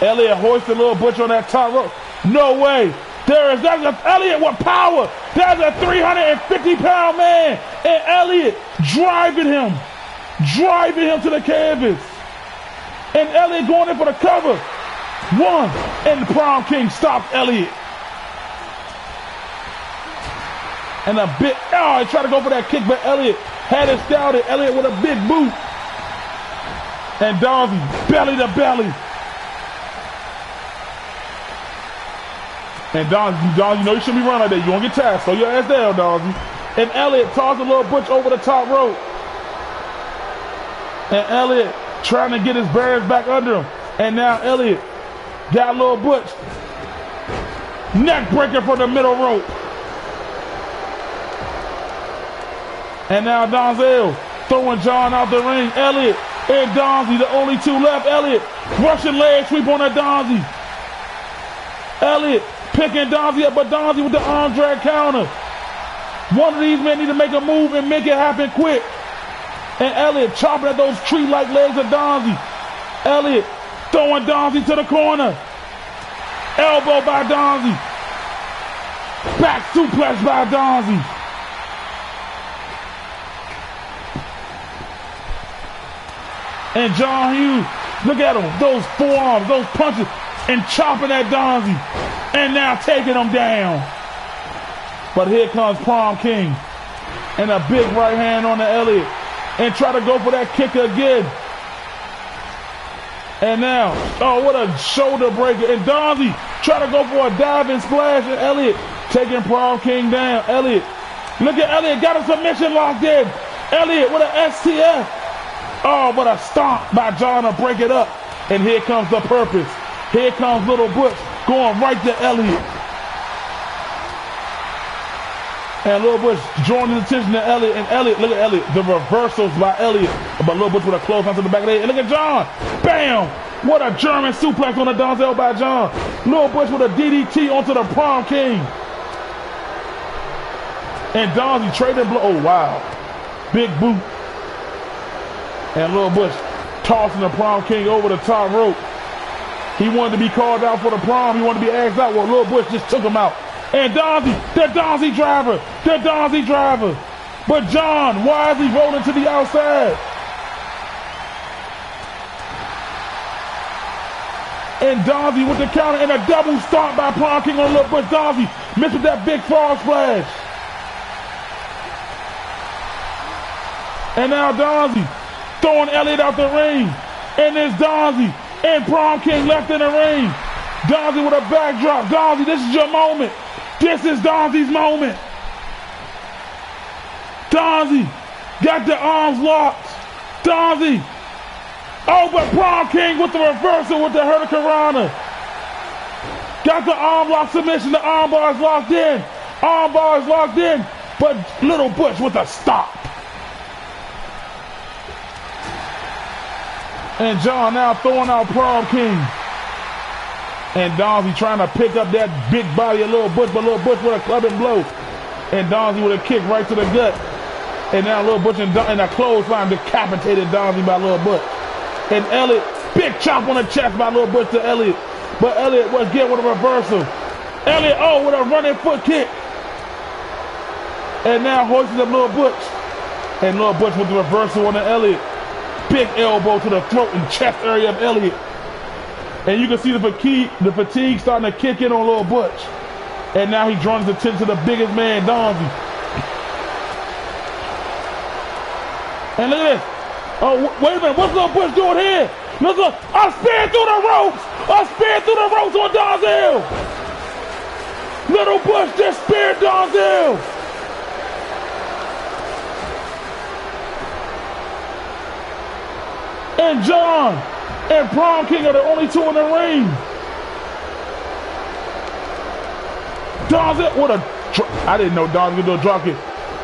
Elliott hoisted Lil Butch on that top rope. No way. That's Elliott with power. That's a 350-pound man. And Elliott driving him to the canvas. And Elliott going in for the cover. One. And the Prom King stopped Elliott. And a big, he tried to go for that kick, but Elliott had it scouted. Elliott with a big boot. And Donzie, belly to belly. And Donzie, you know you shouldn't be running like that. You won't get tired. Slow your ass down, Donzie. And Elliott tossed a Lil Butch over the top rope. And Elliott trying to get his bearings back under him. And now Elliott got Lil Butch. Neck breaker from the middle rope. And now Donzel throwing John out the ring. Elliott and Donzie, the only two left. Elliott, Russian leg sweep on that Donzie. Elliott picking Donzie up, but Donzie with the arm drag counter. One of these men need to make a move and make it happen quick. And Elliott chopping at those tree-like legs of Donzie. Elliott throwing Donzie to the corner. Elbow by Donzie. Back suplex by Donzie. And John Hughes, look at him, those forearms, those punches, and chopping at Donzie. And now taking him down. But here comes Prom King. And a big right hand on the Elliott. And try to go for that kick again. And now, what a shoulder breaker. And Donzie try to go for a diving splash. And Elliott taking Prom King down. Elliott, look at Elliott, got a submission locked in. Elliott with an STF. Oh, but a stomp by John to break it up. And here comes the purpose. Here comes Little Butch going right to Elliott. And Little Butch drawing his attention to Elliott. And Elliott, look at Elliott. The reversals by Elliott. But Little Butch with a close onto the back of the head. And look at John. Bam! What a German suplex on the Donzel by John. Little Butch with a DDT onto the Prom King. And Donzie trading blow. Oh, wow. Big boot. And Lil Butch tossing the Prom King over the top rope. He wanted to be called out for the prom. He wanted to be asked out. Well, Lil Butch just took him out. And Donzie, the Donzie driver. But John, why is he rolling to the outside? And Donzie with the counter and a double stomp by Prom King on Lil Butch. Donzie missed with that big frog splash. And now Donzie throwing Elliott out the ring. And there's Donzie and Prom King left in the ring. Donzie with a backdrop. Donzie, this is your moment. This is Donzie's moment. Donzie got the arms locked. Donzie. Oh, but Prom King with the reversal with the Hurricanrana. Got the arm lock submission. The arm bar is locked in. Arm bar is locked in. But Little Butch with a stop. And John now throwing out Prom King. And Donzie trying to pick up that big body of Little Butch, but Little Butch with a club and blow. And Donzie with a kick right to the gut. And now Little Butch and a clothesline decapitated Donzie by Little Butch. And Elliott, big chop on the chest by Little Butch to Elliott. But Elliott was getting with a reversal. Elliott, with a running foot kick. And now hoisting up Little Butch. And Little Butch with the reversal on the Elliott. Big elbow to the throat and chest area of Elliott. And you can see the fatigue starting to kick in on Little Butch. And now he's drawing his attention to the biggest man, Donzie. And look at this. Oh, wait a minute. What's Little Butch doing here? Look, a spear through the ropes. A spear through the ropes on Donzel. Little Butch just speared Donzel. And John and Prom King are the only two in the ring. Donzel with a I didn't know Donzie could do a drop kick.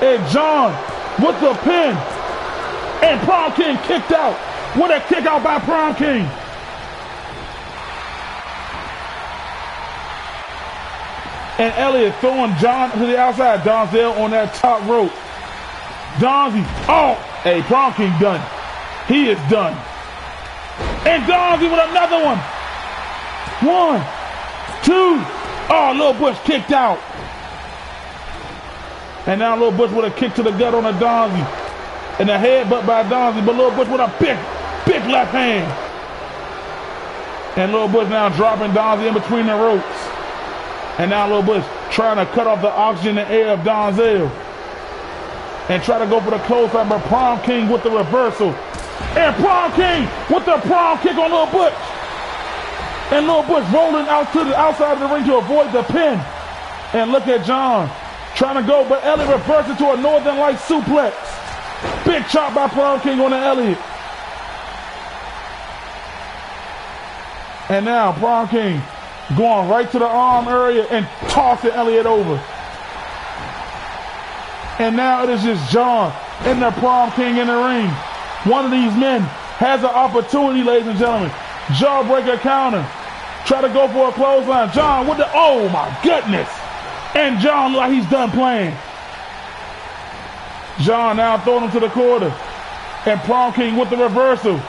And John with the pin. And Prom King kicked out. What a kick out by Prom King. And Elliott throwing John to the outside. Donzel on that top rope. Donzie. Oh, hey, Prom King done. He is done. And Donzie with another one. 1, 2. Oh, Lil Butch kicked out. And now Lil Butch with a kick to the gut on a Donzie. And a headbutt by Donzie, but Lil Butch with a big left hand. And Lil Butch now dropping Donzie in between the ropes. And now Lil Butch trying to cut off the oxygen and air of Donzel. And try to go for the clothesline, but Prom King with the reversal. And Prom King with the prom kick on Lil Butch. And Lil Butch rolling out to the outside of the ring to avoid the pin. And look at John trying to go, but Elliott reverses to a Northern Light suplex. Big chop by Prom King on the Elliott. And now Prom King going right to the arm area and tossing Elliott over. And now it is just John and the Prom King in the ring. One of these men has an opportunity, ladies and gentlemen. Jawbreaker counter. Try to go for a clothesline. John with the, oh my goodness. And John like he's done playing. John now throwing him to the corner. And Prom King with the reversal.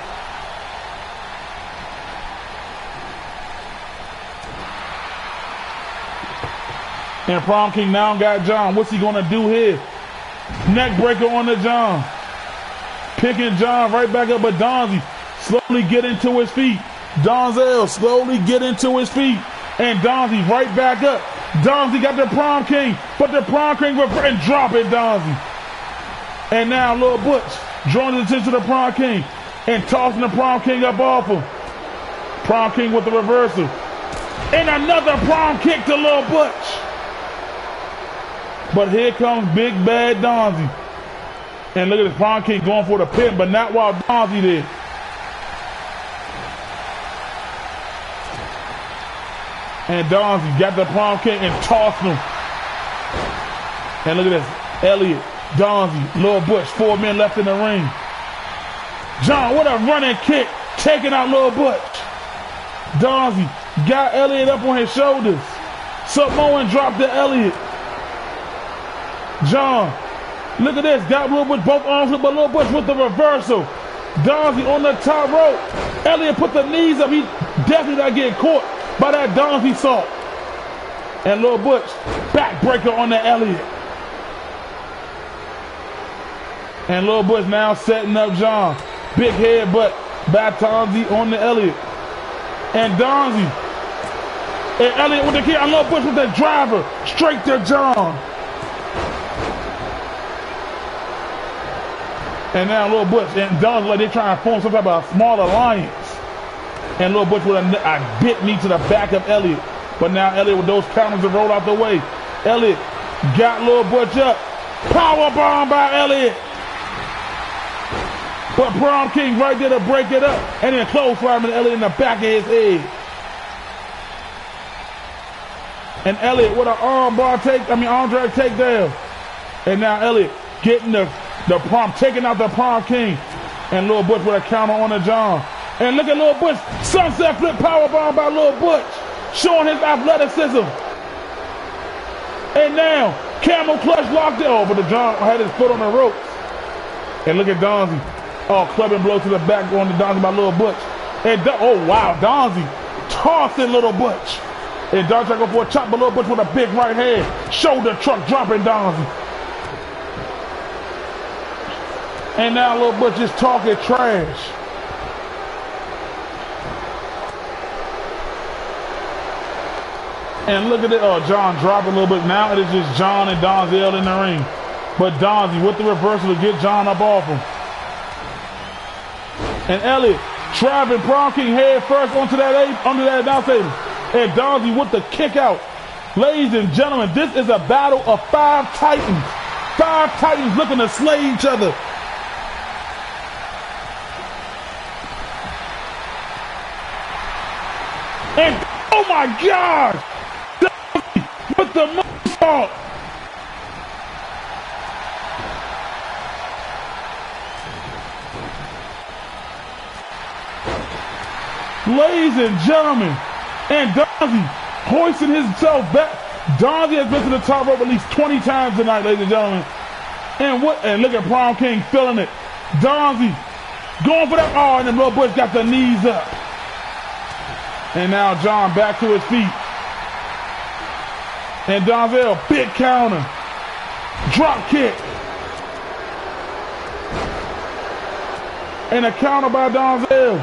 And Prom King now got John. What's he going to do here? Neck breaker on the John. Picking John right back up, but Donzie slowly get into his feet. Donzel slowly get into his feet. And Donzie right back up. Donzie got the Prom King, but the Prom King and drop it, Donzie. And now Lil Butch drawing his attention to the Prom King and tossing the Prom King up off him. Prom King with the reversal. And another prom kick to Lil Butch. But here comes Big Bad Donzie. And look at this Prom King going for the pin, but not while Donzie did. And Donzie got the Prom King and tossed him. And look at this. Elliott, Donzie, Lil Butch, 4 men left in the ring. John, what a running kick, taking out Lil Butch. Donzie got Elliott up on his shoulders. Samoan dropped to Elliott. John, look at this. Got Lil Butch both arms up, but Lil Butch with the reversal. Donzie on the top rope. Elliott put the knees up. He definitely not getting caught by that Donzie salt. And Lil Butch, backbreaker on the Elliott. And Lil Butch now setting up John. Big headbutt by Donzie on the Elliott. And Donzie. And Elliott with the kick. And Lil Butch with the driver. Straight to John. And now Lil Butch and Donzie like they're trying to form some type of small alliance. And Lil Butch with a bit knee to the back of Elliott. But now Elliott with those counters to roll out the way. Elliott got Lil Butch up. Power bomb by Elliott. But Prom King right there to break it up. And then close fireman Elliott in the back of his head. And Elliott with an arm drag takedown. And now Elliott getting the Prom, taking out the Prom King. And Lil Butch with a counter on the John. And look at Lil Butch. Sunset flip powerbomb by Lil Butch. Showing his athleticism. And now, camel clutch locked in. Oh, but the John had his foot on the ropes. And look at Donzie. Oh, clubbing blow to the back on the Donzie by Lil Butch. And oh, wow, Donzie tossing Lil Butch. And Donzie trying to go for a chop, but Lil Butch with a big right hand. Shoulder truck dropping Donzie. And now Lil Butch is talking trash. And look at it. Oh, John dropping a little bit. Now it is just John and Donzel in the ring. But Donzie with the reversal to get John up off him. And Elliott driving Prom King head first under that announce table. And Donzie with the kick out. Ladies and gentlemen, this is a battle of 5 Titans. 5 Titans looking to slay each other. And oh my gosh! With the moonsault. Ladies and gentlemen, and Donzie hoisting himself back. Donzie has been to the top rope at least 20 times tonight, ladies and gentlemen. And look at Prom King feeling it. Donzie going for that. Oh, and then Little Butch got the knees up. And now John back to his feet. And Donzel, big counter. Drop kick. And a counter by Donzel.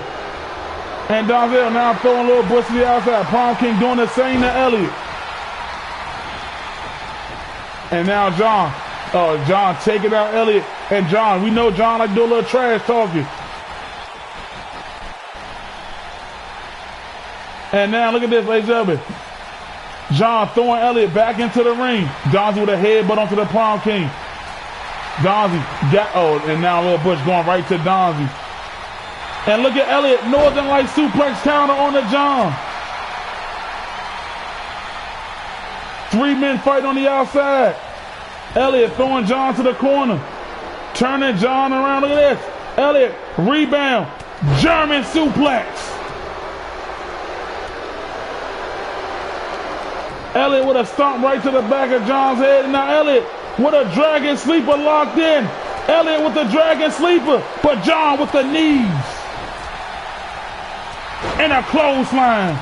And Donzel now throwing Little Butch to the outside. Prom King doing the same to Elliott. And now John taking out Elliott. And John, we know John like to do a little trash talking. And now look at this, ladies and gentlemen. John throwing Elliott back into the ring. Donzie with a headbutt onto the Prom King. Donzie and now Little Butch going right to Donzie. And look at Elliott, Northern Light suplex counter on the John. 3 men fighting on the outside. Elliott throwing John to the corner. Turning John around, look at this. Elliott, rebound, German suplex. Elliott with a stomp right to the back of John's head. And now Elliott with a dragon sleeper locked in. Elliott with the dragon sleeper, but John with the knees. And a clothesline.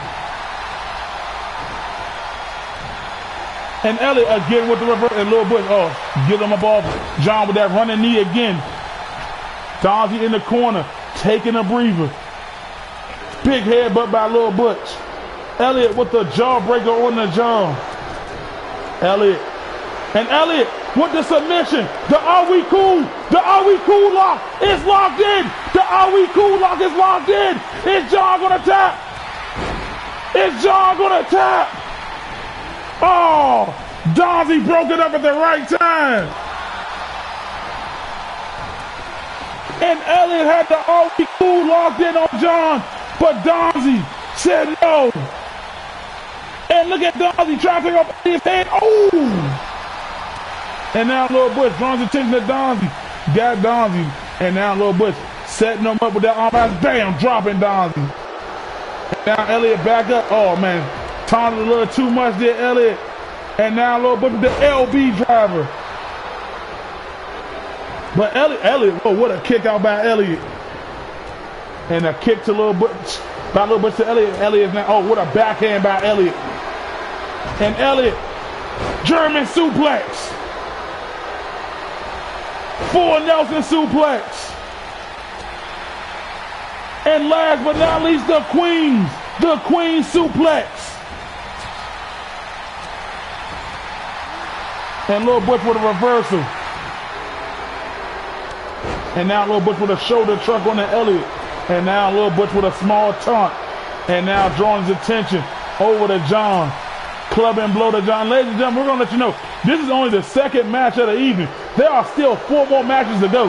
And Elliott again with the reverse. And Little Butch, give him a ball. John with that running knee again. Donzie in the corner, taking a breather. Big headbutt by Little Butch. Elliott with the jawbreaker on the jaw. Elliott. And Elliott with the submission. The Are We Cool? The Are We Cool lock is locked in. The Are We Cool lock is locked in. Is John gonna tap? Is John gonna tap? Oh, Donzie broke it up at the right time. And Elliott had the Are We Cool locked in on John, but Donzie said no. And look at Donzie trying to take off his head. Oh! And now Little Butch draws attention to Donzie. Got Donzie. And now Little Butch setting him up with that arm out. Bam! Dropping Donzie. And now Elliott back up. Oh, man. Taunted a little too much there, Elliott. And now Little Butch with the LB driver. But Elliott, oh, what a kick out by Elliott. And a kick to Little Butch. By Little Butch to Elliott. Elliott now, oh, what a backhand by Elliott. And Elliott, German suplex. Full Nelson suplex. And last but not least, the Queen suplex. And Little Butch with a reversal. And now Little Butch with a shoulder truck on the Elliott. And now Little Butch with a small taunt. And now drawing his attention over to John. Club and blow to John. Ladies and gentlemen, we're going to let you know, this is only the second match of the evening. There are still 4 more matches to go.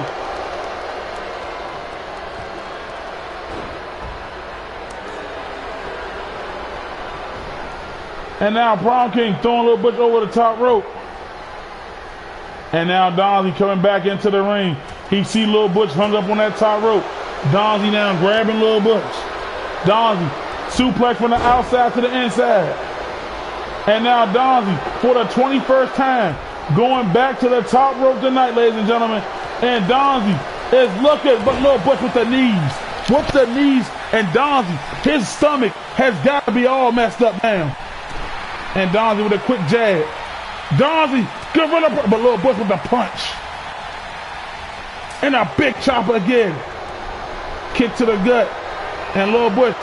And now Prom King throwing Little Butch over the top rope. And now Donzie coming back into the ring. He see Little Butch hung up on that top rope. Donzie now grabbing Little Butch. Donzie suplex from the outside to the inside. And now Donzie, for the 21st time, going back to the top rope tonight, ladies and gentlemen. And Donzie is looking, but Little Butch with the knees. With the knees, and Donzie, his stomach has got to be all messed up now. And Donzie with a quick jab. Donzie, gorilla, but Little Butch with the punch. And a big chopper again. Kick to the gut. And Little Butch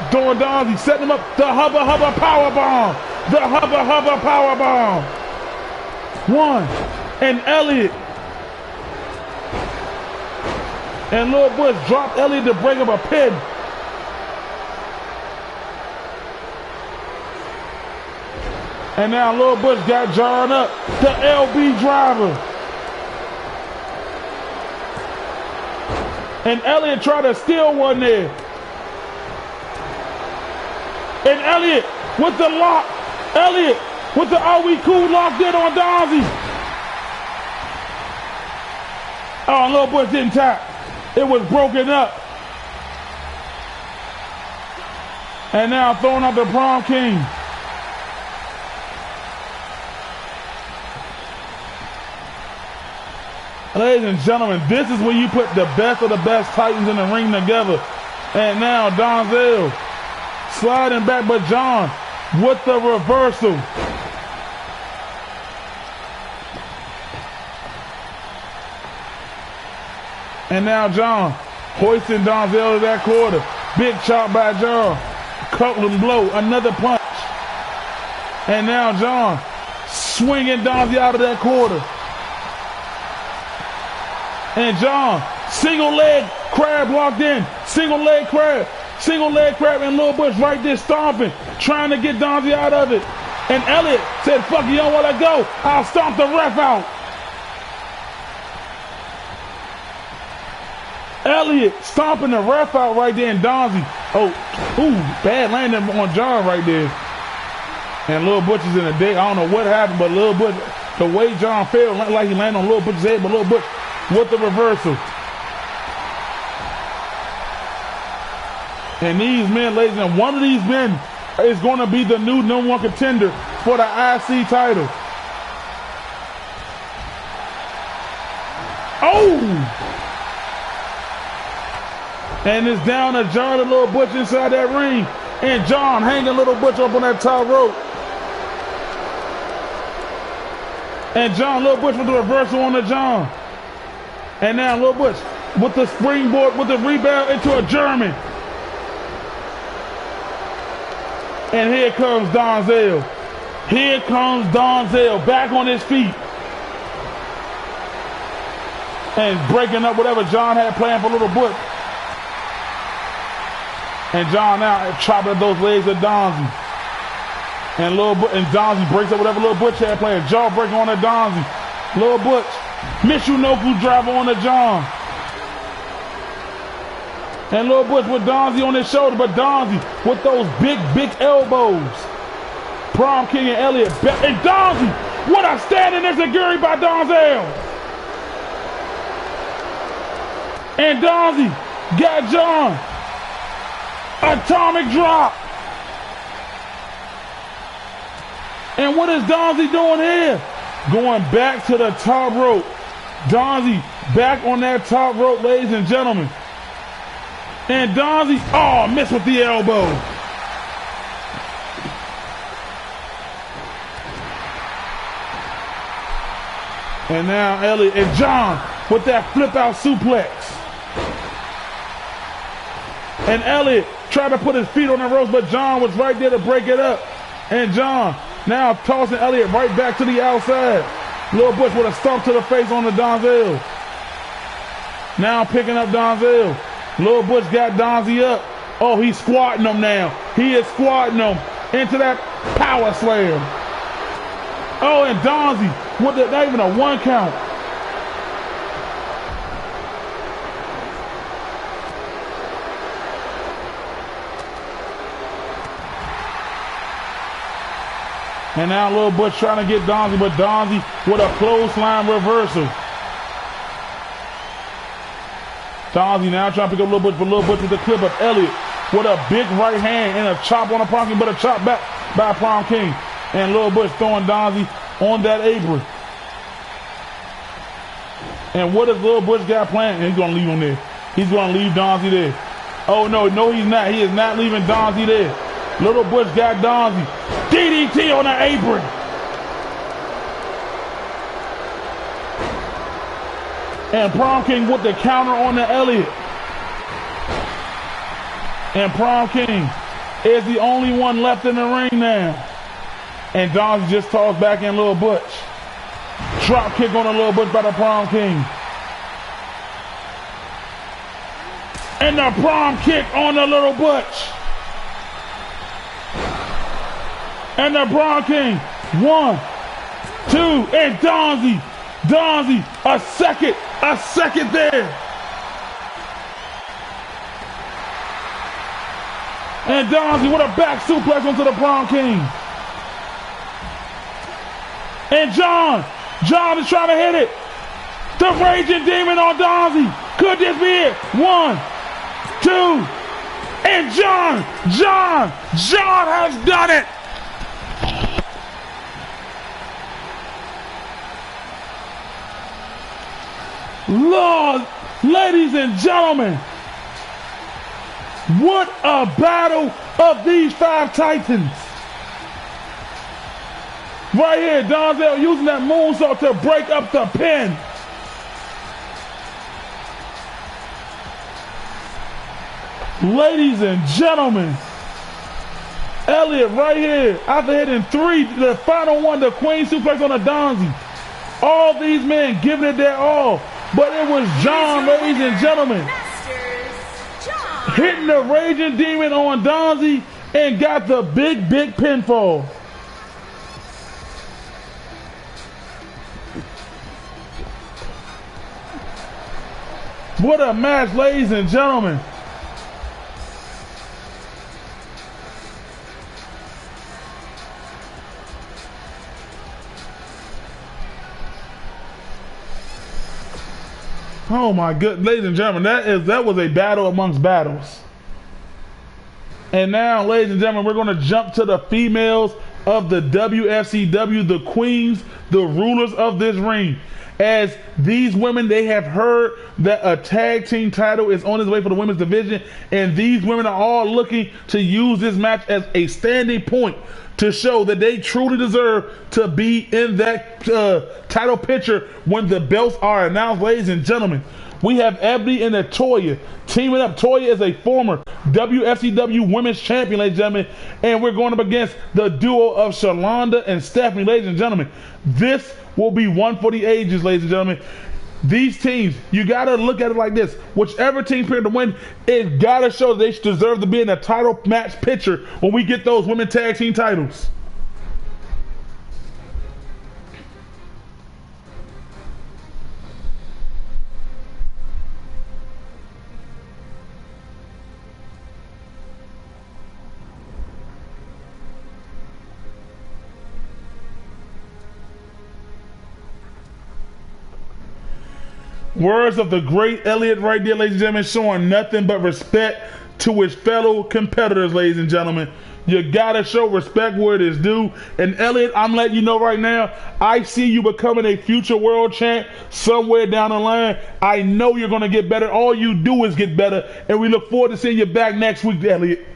throwing Donzie, setting him up. The hubba hubba power bomb. The hubba hubba power bomb. 1. And Elliott. And Little Butch dropped Elliott to break up a pin. And now Little Butch got jarred up. The LB driver. And Elliott tried to steal one there. And Elliott with the lock. Elliott with the Are We Cool locked in on Donzie. Oh, and Little Butch didn't tap. It was broken up. And now throwing out the Prom King. Ladies and gentlemen, this is where you put the best of the best Titans in the ring together. And now Donzel sliding back, but John with the reversal. And now John hoisting Donzel to that quarter. Big chop by John. Coupling blow, another punch. And now John swinging Donzel out of that quarter. And John, single leg crab locked in. Single leg crab, and Lil Bush right there stomping, trying to get Donzie out of it. And Elliott said, fuck, you don't want to go? I'll stomp the ref out. Elliott stomping the ref out right there, and Donzie, bad landing on John right there. And Lil Butch is in the day. I don't know what happened, but Lil Butch, the way John fell, like he landed on Lil Butch's head, but Lil Butch with the reversal. And these men, ladies and gentlemen, one of these men is going to be the new #1 contender for the IC title. Oh! And it's down to John and Lil Butch inside that ring. And John hanging Lil Butch up on that top rope. And John, Lil Butch with the reversal on the John. And now Lil Butch with the springboard, with the rebound into a German. And here comes Donzel. Here comes Donzel back on his feet. And breaking up whatever John had planned for Lil Butch. And John now chopping at those legs of Donzie. And Donzie breaks up whatever Lil Butch had planned. Jaw breaking on the Donzie. Lil Butch. Michinoku driver on the John. And Lil Butch with Donzie on his shoulder, but Donzie with those big elbows. Prom King and Elliott. And Donzie, what a standing enziguri by Donzel. And Donzie got John. Atomic drop. And what is Donzie doing here? Going back to the top rope. Donzie back on that top rope, ladies and gentlemen. And Donzie, missed with the elbow. And now Elliott and John with that flip out suplex. And Elliott tried to put his feet on the ropes, but John was right there to break it up. And John now tossing Elliott right back to the outside. Lil Butch with a stomp to the face on the Donzel. Now picking up Donzel. Lil Butch got Donzie up. Oh, he's squatting him now. He is squatting him into that power slam. Oh, and Donzie with not even a 1 count. And now Lil Butch trying to get Donzie, but Donzie with a clothesline reversal. Donzie now trying to pick up Lil Butch, but Lil Butch with the clip of Elliott with a big right hand and a chop on the Prom King, but a chop back by Prom King. And Lil Butch throwing Donzie on that apron. And what does Lil Butch got planned? And he's going to leave him there. He's going to leave Donzie there. Oh, no, he's not. He is not leaving Donzie there. Lil Butch got Donzie. DDT on the apron. And Prom King with the counter on the Elliott. And Prom King is the only one left in the ring now. And Donzie just tossed back in Lil Butch. Drop kick on the Lil Butch by the Prom King. And the Prom kick on the Lil Butch. And the Prom King, 1, 2, and Donzie, a second there. And Donzie with a back suplex onto the Prom King. And John is trying to hit it. The Raging Demon on Donzie. Could this be it? 1, 2, And John has done it. Lord, ladies and gentlemen, what a battle of these 5 Titans. Right here, Donzel using that moonsault to break up the pin. Ladies and gentlemen, Elliott right here, after hitting 3, the final one, the Queen suplex on the Donzie. All these men giving it their all, but it was John, ladies and gentlemen, hitting the Raging Demon on Donzie and got the big pinfall. What a match, ladies and gentlemen. Oh my good, ladies and gentlemen, that was a battle amongst battles. And now, ladies and gentlemen, we're going to jump to the females of the WFCW, the queens, the rulers of this ring. As these women, they have heard that a tag team title is on its way for the women's division, and these women are all looking to use this match as a standing point to show that they truly deserve to be in that title picture when the belts are announced. Ladies and gentlemen, we have Ebony and Toya teaming up. Toya is a former WFCW Women's Champion, ladies and gentlemen, and we're going up against the duo of Shalonda and Stephanie, ladies and gentlemen. This will be one for the ages, ladies and gentlemen. These teams, you got to look at it like this. Whichever team prepared to win, it got to show they deserve to be in a title match picture when we get those women tag team titles. Words of the great Elliott right there, ladies and gentlemen, showing nothing but respect to his fellow competitors, ladies and gentlemen. You gotta show respect where it is due. And Elliott, I'm letting you know right now, I see you becoming a future world champ somewhere down the line. I know you're gonna get better. All you do is get better. And we look forward to seeing you back next week, Elliott.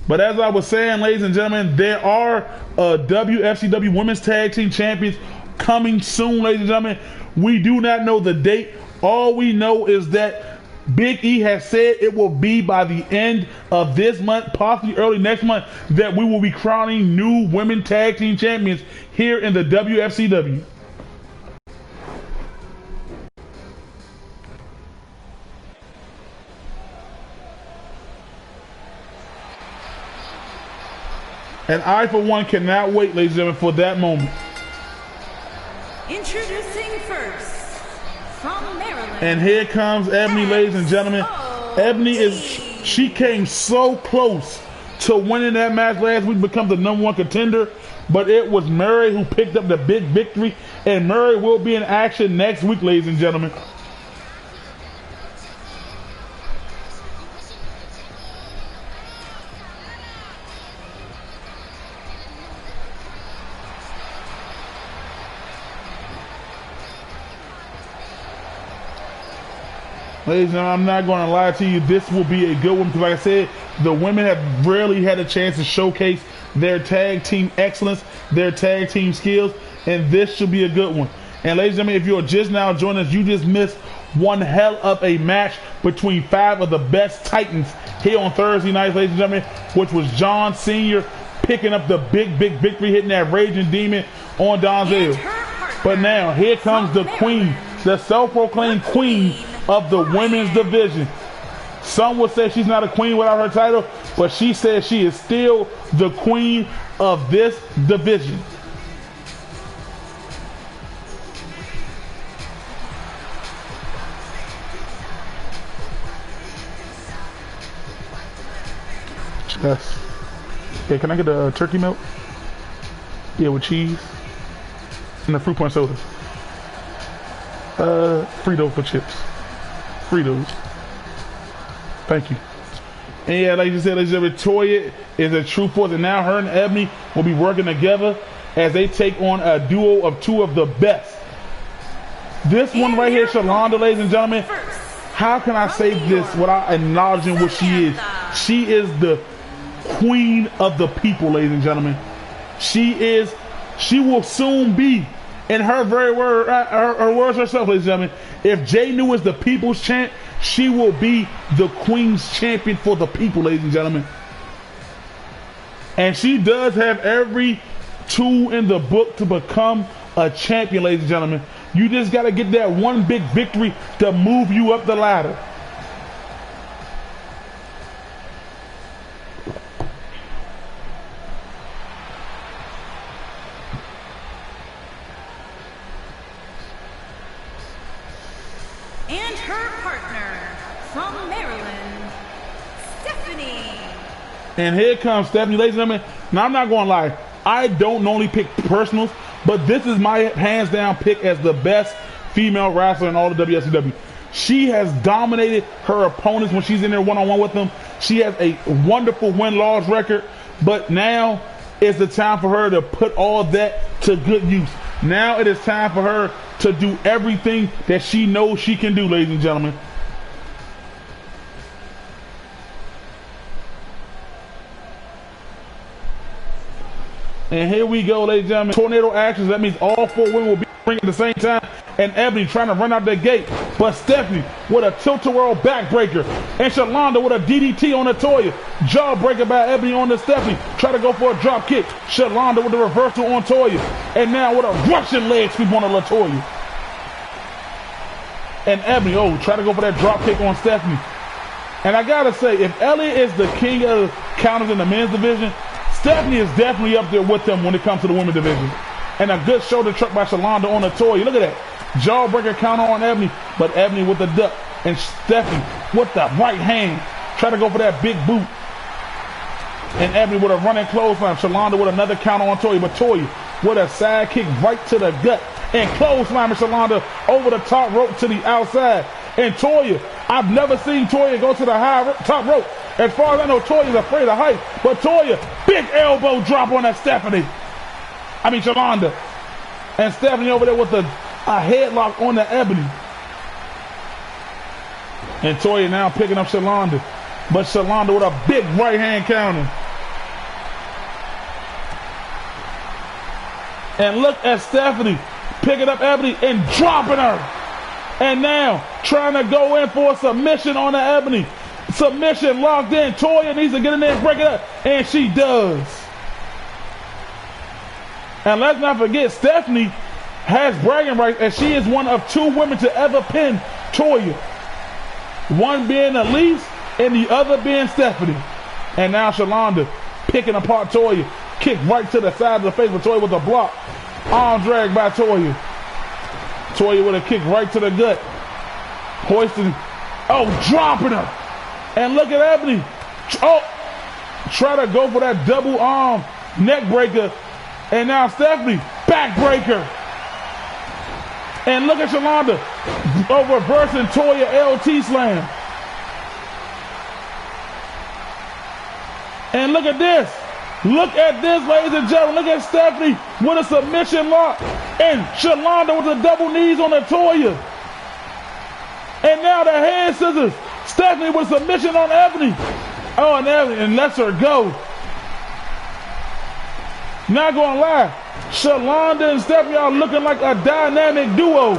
But as I was saying, ladies and gentlemen, there are WFCW Women's Tag Team Champions coming soon, ladies and gentlemen. We do not know the date. All we know is that Big E has said it will be by the end of this month, possibly early next month, that we will be crowning new Women Tag Team Champions here in the WFCW. And I, for one, cannot wait, ladies and gentlemen, for that moment. Introducing first, from Maryland. And here comes Ebony, ladies and gentlemen. Ebony she came so close to winning that match last week, become the #1 contender. But it was Murray who picked up the big victory. And Murray will be in action next week, ladies and gentlemen. Ladies and gentlemen, I'm not going to lie to you. This will be a good one because, like I said, the women have rarely had a chance to showcase their tag team excellence, their tag team skills, and this should be a good one. And ladies and gentlemen, if you're just now joining us, you just missed one hell of a match between 5 of the best Titans here on Thursday nights, ladies and gentlemen, which was John Sr. picking up the big victory, hitting that Raging Demon on Donzel. But now, here comes the queen, the self-proclaimed queen of the women's division. Some would say she's not a queen without her title, but she says she is still the queen of this division. Yes. Yeah, can I get a turkey milk? Yeah, with cheese and the fruit punch soda. Fritos for chips. Fritos. Thank you. And yeah, like you said, Toya is a true force, and now her and Ebony will be working together as they take on a duo of two of the best. This one right here, Shalonda, ladies and gentlemen, how can I say this without acknowledging what she is? She is the queen of the people, ladies and gentlemen. She will soon be, in her very word, her words herself, ladies and gentlemen, if Jay New is the people's champ, she will be the queen's champion for the people, ladies and gentlemen. And she does have every tool in the book to become a champion, ladies and gentlemen. You just got to get that one big victory to move you up the ladder. And her partner from Maryland, Stephanie. And here comes Stephanie, ladies and gentlemen. Now, I'm not going to lie. I don't normally pick personals, but this is my hands down pick as the best female wrestler in all of WFCW. She has dominated her opponents when she's in there one-on-one with them. She has a wonderful win-loss record, but now is the time for her to put all that to good use. Now it is time for her to do everything that she knows she can do, ladies and gentlemen. And here we go, ladies and gentlemen. Tornado actions. That means all four women will be ring at the same time. And Ebony trying to run out the gate. But Stephanie with a tilt-a-whirl backbreaker. And Shalonda with a DDT on Toya. Jawbreaker by Ebony on the Stephanie. Try to go for a drop kick. Shalonda with the reversal on Toya. And now with a Russian leg sweep on Latoya. And Ebony, try to go for that drop kick on Stephanie. And I gotta say, if Elliot is the king of counters in the men's division, Stephanie is definitely up there with them when it comes to the women's division. And a good shoulder truck by Shalonda on Toya. Look at that. Jawbreaker counter on Ebony, but Ebony with the duck. And Stephanie with the right hand. Try to go for that big boot. And Ebony with a running clothesline. Shalonda with another counter on Toya, but Toya with a side kick right to the gut. And clothesline Shalonda over the top rope to the outside. And Toya, I've never seen Toya go to the top rope. As far as I know, Toya's afraid of height. But Toya, big elbow drop on that Shalonda. And Stephanie over there with a headlock on the Ebony. And Toya now picking up Shalonda. But Shalonda with a big right hand counter. And look at Stephanie picking up Ebony and dropping her. And now trying to go in for a submission on the Ebony. Submission locked in. Toya needs to get in there and break it up. And she does. And let's not forget, Stephanie has bragging rights as she is one of two women to ever pin Toya. One being Elise and the other being Stephanie. And now Shalonda picking apart Toya. Kick right to the side of the face with Toya with a block. Arm drag by Toya. Toya with a kick right to the gut. Hoisting. Dropping her. And look at Ebony. Try to go for that double arm neck breaker. And now Stephanie, backbreaker. And look at Shalonda reversing Toya LT slam. And look at this. Look at this, ladies and gentlemen. Look at Stephanie with a submission lock. And Shalonda with the double knees on the Toya. And now the hand scissors. Stephanie with a submission on Ebony. And Ebony lets her go. Not gonna lie, Shalonda and Stephanie are looking like a dynamic duo.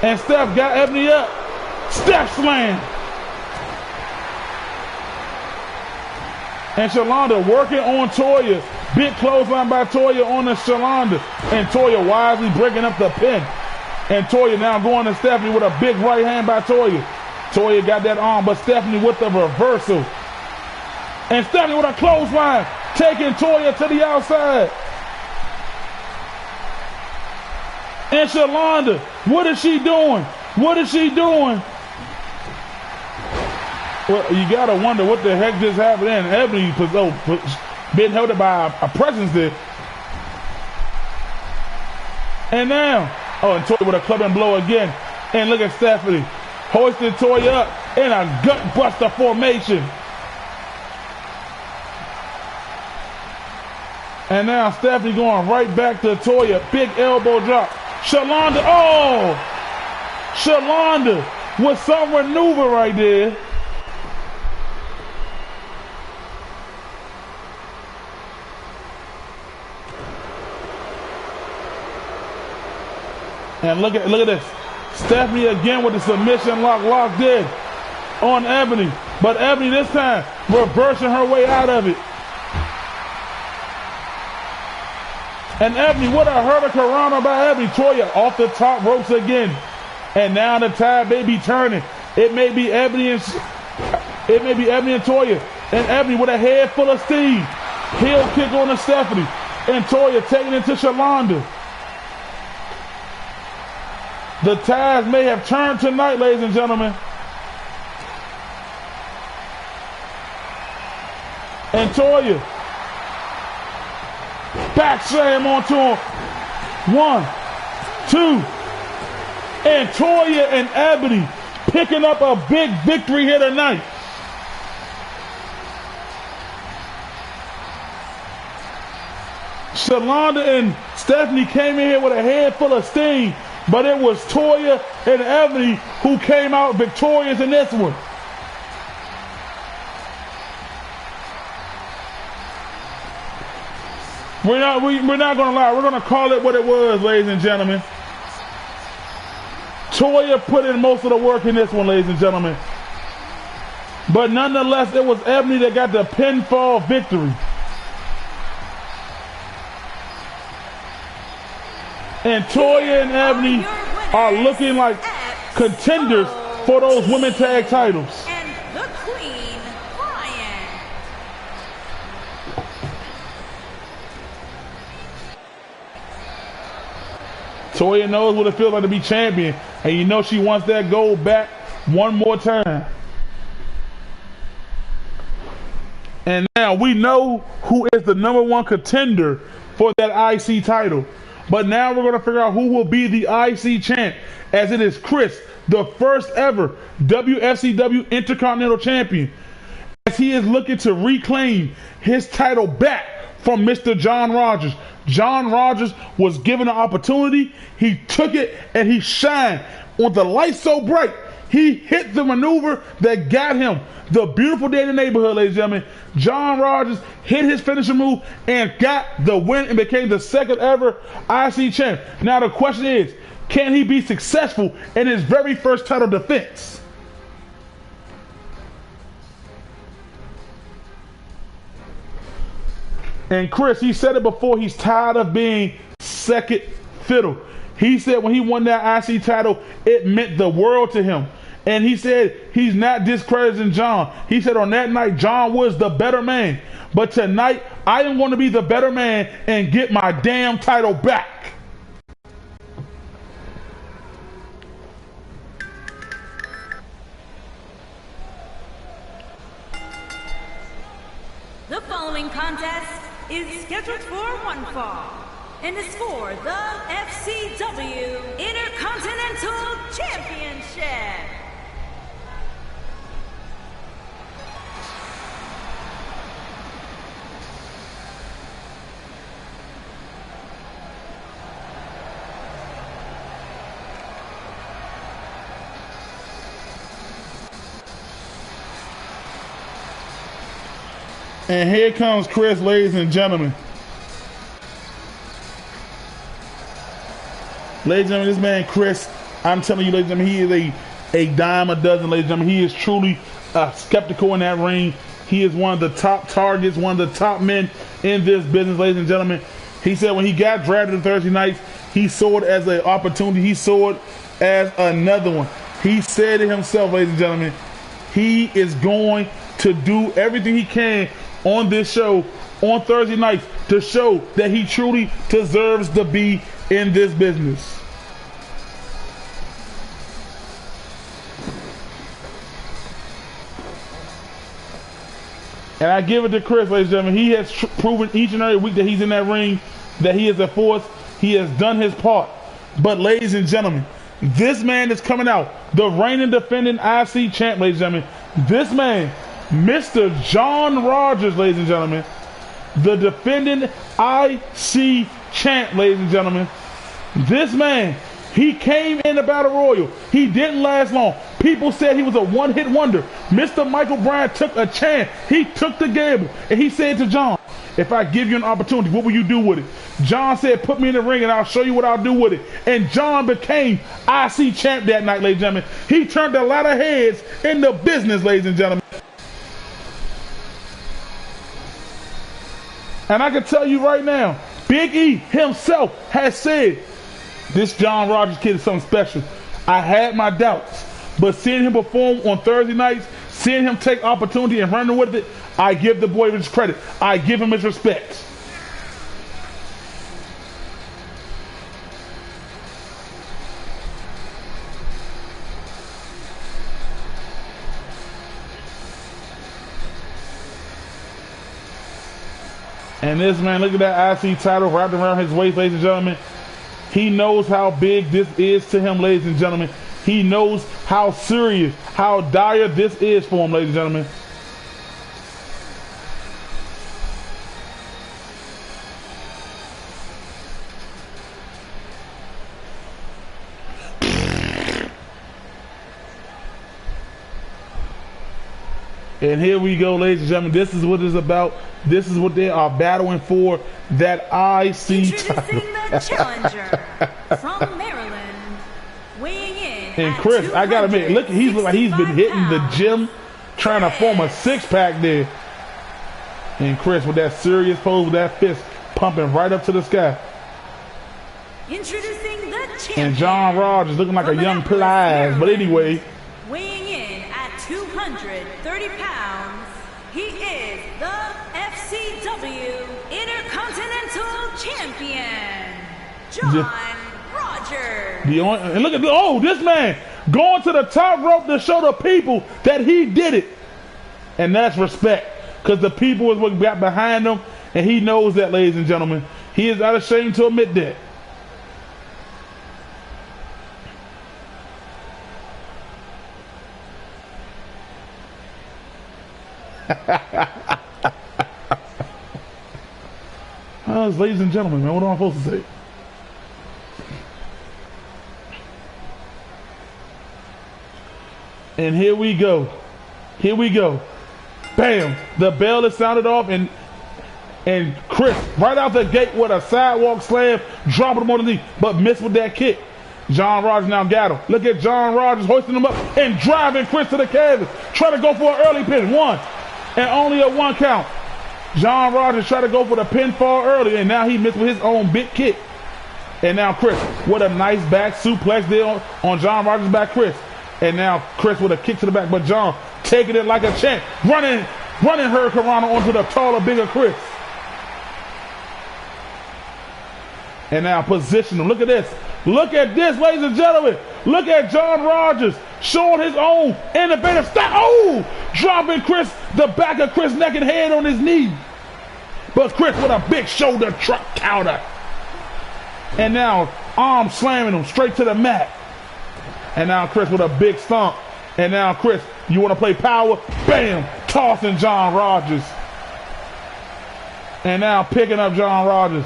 And Steph got Ebony up. Steph slam. And Shalonda working on Toya. Big clothesline by Toya on the Shalonda. And Toya wisely breaking up the pin. And Toya now going to Stephanie with a big right hand by Toya. Toya got that arm, but Stephanie with the reversal. And Stephanie with a clothesline, taking Toya to the outside. And Shalonda, what is she doing? What is she doing? Well, you gotta wonder what the heck just happened. And Ebony being held up by a presence there. And now, oh, and Toya with a clubbing blow again. And look at Stephanie hoisting Toya up in a gut buster formation. And now Stephanie going right back to Toya. Big elbow drop. Shalonda, oh! Shalonda with some maneuver right there. And look at this. Stephanie again with the submission lock dead on Ebony. But Ebony this time reversing her way out of it. And Ebony, what a hurricanrana by Ebony. Toya off the top ropes again. And now the tide may be turning. It may be Ebony and Toya. And Ebony with a head full of steam. Heel kick on to Stephanie. And Toya taking it to Shalonda. The tides may have turned tonight, ladies and gentlemen. And Toya. Back slam onto him. 1, 2. And Toya and Ebony picking up a big victory here tonight. Shalonda and Stephanie came in here with a head full of steam, but it was Toya and Ebony who came out victorious in this one. We're not going to lie. We're going to call it what it was, ladies and gentlemen. Toya put in most of the work in this one, ladies and gentlemen. But nonetheless, it was Ebony that got the pinfall victory. And Toya and Ebony are looking like contenders for those women tag titles. And the Queen, Brian. Toya knows what it feels like to be champion, and you know she wants that gold back one more time. And now we know who is the #1 contender for that IC title. But now we're going to figure out who will be the IC champ, as it is Chris, the first ever WFCW Intercontinental Champion, as he is looking to reclaim his title back from Mr. John Rogers. John Rogers was given an opportunity, he took it, and he shined on the light so bright. He hit the maneuver that got him the beautiful day in the neighborhood, ladies and gentlemen. John Rogers hit his finishing move and got the win and became the second ever IC champ. Now the question is, can he be successful in his very first title defense? And Chris, he said it before, he's tired of being second fiddle. He said when he won that IC title, it meant the world to him. And he said he's not discrediting John. He said on that night, John was the better man. But tonight, I am going to be the better man and get my damn title back. The following contest is scheduled for one fall and is for the FCW Intercontinental Championship. And here comes Chris, ladies and gentlemen. Ladies and gentlemen, this man Chris, I'm telling you, ladies and gentlemen, he is a dime a dozen, ladies and gentlemen. He is truly skeptical in that ring. He is one of the top targets, one of the top men in this business, ladies and gentlemen. He said when he got drafted on Thursday nights, he saw it as an opportunity. He saw it as another one. He said it himself, ladies and gentlemen, he is going to do everything he can on this show on Thursday nights to show that he truly deserves to be in this business. And I give it to Chris, ladies and gentlemen. He has proven each and every week that he's in that ring that he is a force. He has done his part. But ladies and gentlemen, this man is coming out, the reigning defending IC champ, ladies and gentlemen. This man, Mr. John Rogers, ladies and gentlemen, the defending IC champ, ladies and gentlemen. This man, he came in the Battle Royal. He didn't last long. People said he was a one-hit wonder. Mr. Michael Bryan took a chance. He took the gamble, and he said to John, if I give you an opportunity, what will you do with it? John said, put me in the ring and I'll show you what I'll do with it. And John became IC champ that night, ladies and gentlemen. He turned a lot of heads into business, ladies and gentlemen. And I can tell you right now, Big E himself has said, this John Rogers kid is something special. I had my doubts, but seeing him perform on Thursday nights, seeing him take opportunity and run with it, I give the boy his credit. I give him his respect. And this man, look at that IC title wrapped around his waist, ladies and gentlemen. He knows how big this is to him, ladies and gentlemen. He knows how serious, how dire this is for him, ladies and gentlemen. And here we go, ladies and gentlemen. This is what it's about. This is what they are battling for, that IC title. The challenger from Maryland, weighing in. And Chris, I gotta admit, look, he's look like he's been hitting the gym, trying to form a six-pack there. And Chris with that serious pose, with that fist pumping right up to the sky. Introducing the champion. And John Rogers looking like a young Plies. But anyway, weighing in at 230 pounds, he is the FCW Intercontinental Champion, John Rogers. And look at this man going to the top rope to show the people that he did it. And that's respect, because the people is what got behind him, and he knows that, ladies and gentlemen. He is not ashamed to admit that. Ladies and gentlemen, man, what am I supposed to say? And here we go. Here we go. Bam! The bell is sounded off, and Chris right out the gate with a sidewalk slam, dropping him on the knee, but missed with that kick. John Rogers now got him. Look at John Rogers hoisting him up and driving Chris to the canvas. Trying to go for an early pin. One. And only a one count. John Rogers tried to go for the pinfall early, and now he missed with his own big kick. And now Chris with a nice back suplex there on John Rogers' back, Chris. And now Chris with a kick to the back, but John taking it like a champ, running Hurricanrana onto the taller, bigger Chris. And now position him. Look at this. Look at this, ladies and gentlemen. Look at John Rogers showing his own innovative style. Oh! Dropping Chris, the back of Chris' neck and head on his knee. But Chris with a big shoulder truck counter. And now arm slamming him straight to the mat. And now Chris with a big stomp. And now Chris, you want to play power? Bam! Tossing John Rogers. And now picking up John Rogers.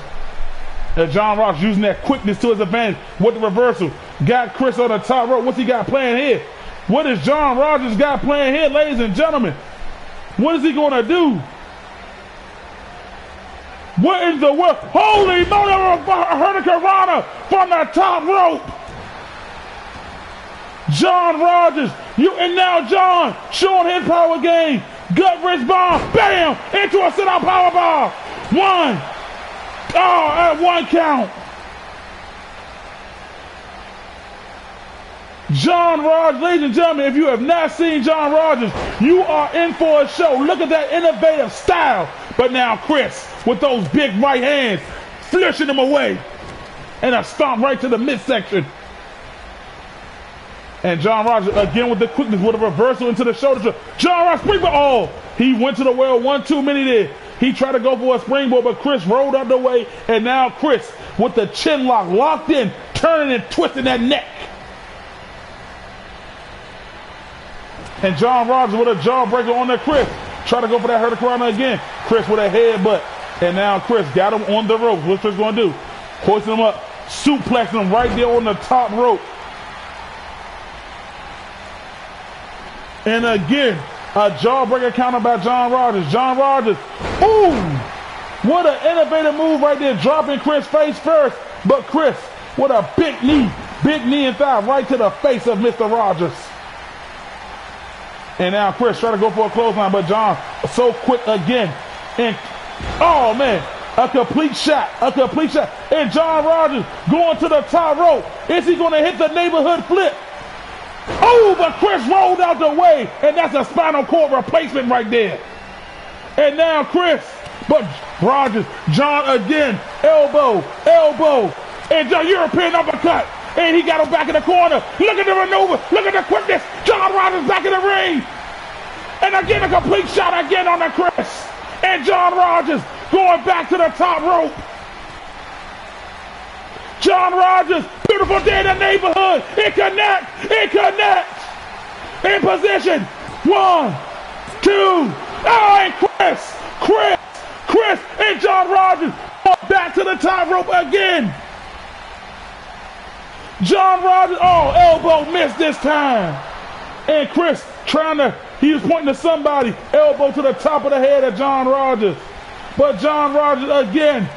And John Rogers using that quickness to his advantage with the reversal. Got Chris on the top rope. What's he got playing here? What is John Rogers got playing here, ladies and gentlemen? What is he going to do? What in the world? Holy moly! Hurricanrana from the top rope. John Rogers, and now John showing his power game. Gut wrench bomb, bam! Into a sit-out power bomb. One. Oh, at one count. John Rogers, ladies and gentlemen, if you have not seen John Rogers, you are in for a show. Look at that innovative style. But now Chris, with those big right hands, flushing him away. And a stomp right to the midsection. And John Rogers again with the quickness, with a reversal into the shoulder. John Rogers, springboard. Oh, he went to the well one too many there. He tried to go for a springboard, but Chris rolled out the way. And now Chris with the chin lock locked in, turning and twisting that neck. And John Rogers with a jawbreaker on there. Chris try to go for that hurricanrana again. Chris with a headbutt. And now Chris got him on the rope. What's Chris going to do? Hoisting him up, suplexing him right there on the top rope. And again, a jawbreaker counter by John Rogers. John Rogers, ooh, what an innovative move right there, dropping Chris face first. But Chris, with a big knee and thigh right to the face of Mr. Rogers. And now Chris trying to go for a clothesline, but John so quick again. And, oh man, a complete shot. And John Rogers going to the top rope. Is he going to hit the neighborhood flip? Oh, but Chris rolled out the way, and that's a spinal cord replacement right there. And now Chris, but Rogers, John again, elbow, and John European uppercut. And he got him back in the corner. Look at the maneuver. Look at the quickness. John Rogers back in the ring. And again, a complete shot again on the Chris. And John Rogers going back to the top rope. John Rogers, beautiful day in the neighborhood. It connects. In position. 1, 2. Oh, and Chris, and John Rogers going back to the top rope again. John Rogers, oh, elbow missed this time. And Chris he was pointing to somebody, elbow to the top of the head of John Rogers. But John Rogers again.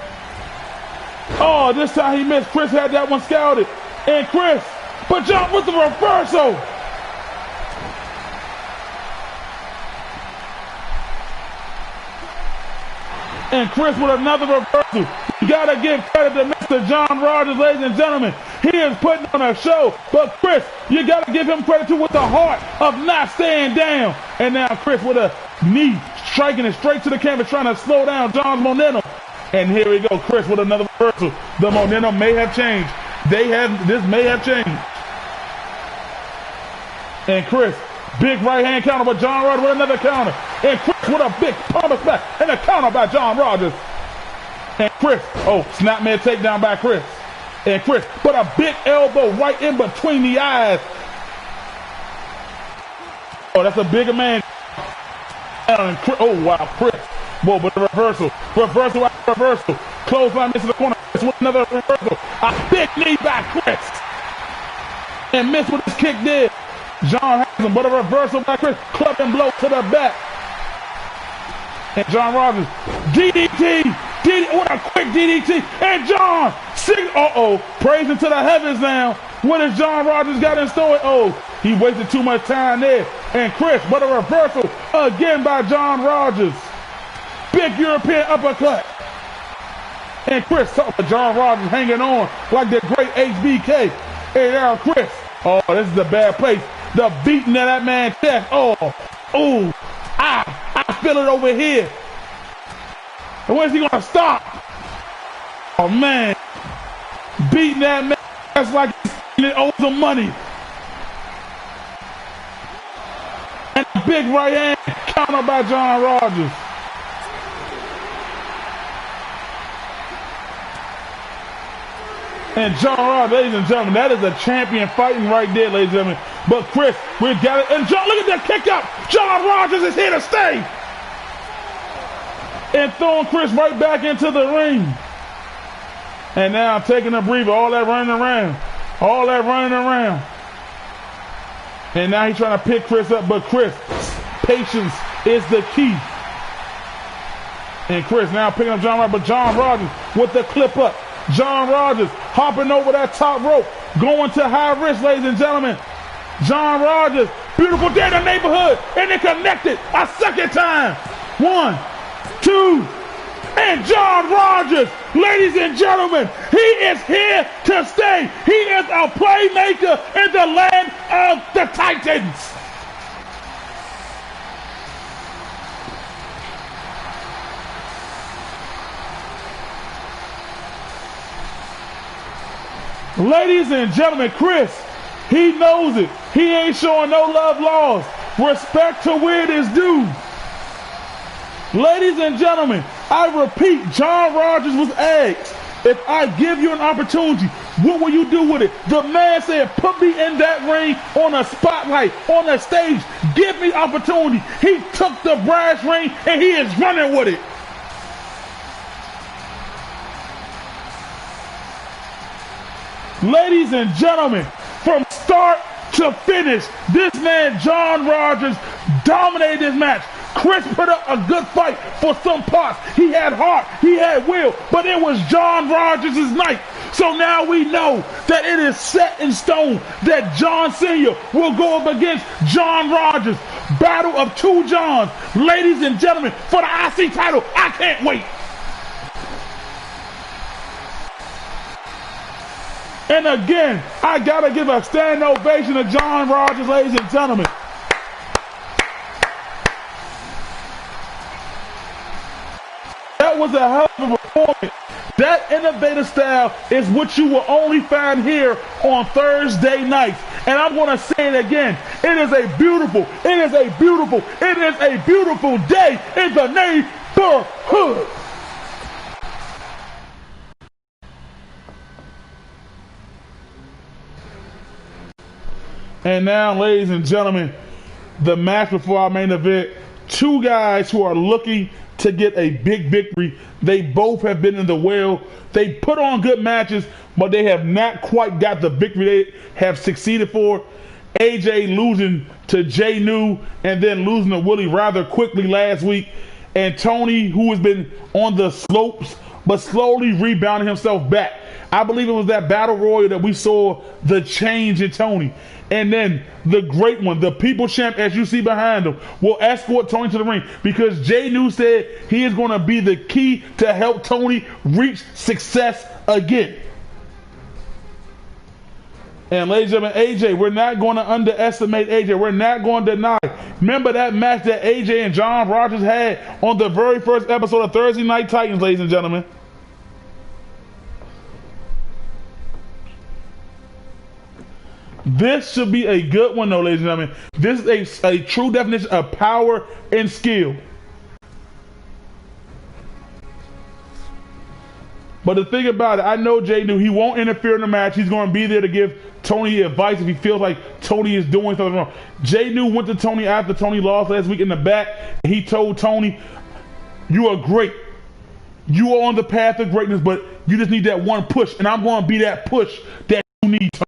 Oh, this time he missed. Chris had that one scouted. And Chris, but John with the reversal. And Chris with another reversal. You gotta give credit to Mr. John Rogers, ladies and gentlemen. He is putting on a show. But Chris, you gotta give him credit too with the heart of not staying down. And now Chris with a knee striking it straight to the canvas, trying to slow down John's momentum. And here we go, Chris with another reversal. The momentum may have changed. This may have changed. And Chris, big right hand counter by John Rogers with another counter. And Chris with a big pummel back and a counter by John Rogers. And Chris, oh, snapmare takedown by Chris. And Chris, but a big elbow right in between the eyes. Oh, that's a bigger man. And Chris, oh wow, Chris. Whoa, but the reversal after reversal. Clothesline into the corner. Chris with another reversal. A big knee by Chris. And missed with his kick there. John has him, but a reversal by Chris. Club and blow to the back. And John Rogers, DDT, what a quick DDT. And John, praising to the heavens now. What has John Rogers got in store? Oh, he wasted too much time there. And Chris, but a reversal again by John Rogers. Big European uppercut. And Chris, John Rogers hanging on like the great HBK. And now Chris, oh, this is a bad place. The beating of that man's chest. I feel it over here. And when's he gonna stop? Oh man, beating that man. That's like he owes him money. And a big right hand counter by John Rogers. And John Rogers, ladies and gentlemen, that is a champion fighting right there, ladies and gentlemen. But Chris, we got it. And John, look at that kick out. John Rogers is here to stay. And throwing Chris right back into the ring. And now taking a breather, all that running around. And now he's trying to pick Chris up, but Chris, patience is the key. And Chris now picking up John Rogers, but John Rogers with the clip up. John Rogers hopping over that top rope, going to high risk, ladies and gentlemen. John Rogers, beautiful day in the neighborhood, and it connected a second time. 1, 2, and John Rogers, ladies and gentlemen, he is here to stay. He is a playmaker in the land of the Titans. Ladies and gentlemen, Chris, he knows it. He ain't showing no love lost. Respect to where it is due. Ladies and gentlemen, I repeat, John Rogers was asked, If I give you an opportunity, what will you do with it? The man said, put me in that ring on a spotlight, on a stage. Give me opportunity. He took the brass ring and he is running with it. Ladies and gentlemen, from start to finish, this man, John Rogers, dominated this match. Chris put up a good fight for some parts. He had heart, he had will, but it was John Rogers' night. So now we know that it is set in stone that John Sr. will go up against John Rogers. Battle of two Johns. Ladies and gentlemen, for the IC title, I can't wait. And again, I gotta give a standing ovation to John Rogers, ladies and gentlemen. That was a hell of a performance. That innovative style is what you will only find here on Thursday nights. And I'm going to say it again. It is a beautiful day in the neighborhood. And now, ladies and gentlemen, the match before our main event. Two guys who are looking to get a big victory. They both have been in the well. They put on good matches, but they have not quite got the victory they have succeeded for. AJ losing to Jay New and then losing to Willie rather quickly last week. And Tony, who has been on the slopes, but slowly rebounding himself back. I believe it was that battle royal that we saw the change in Tony. And then the great one, the people champ, as you see behind him, will escort Tony to the ring because Jay New said he is going to be the key to help Tony reach success again. And ladies and gentlemen, AJ, we're not going to underestimate AJ. We're not going to deny. Remember that match that AJ and John Rogers had on the very first episode of Thursday Night Titans, ladies and gentlemen. This should be a good one, though, ladies and gentlemen. This is a true definition of power and skill. But the thing about it, I know Jay knew he won't interfere in the match. He's going to be there to give Tony advice if he feels like Tony is doing something wrong. Jay New went to Tony after Tony lost last week in the back. He told Tony, you are great. You are on the path of greatness, but you just need that one push. And I'm going to be that push that you need, Tony.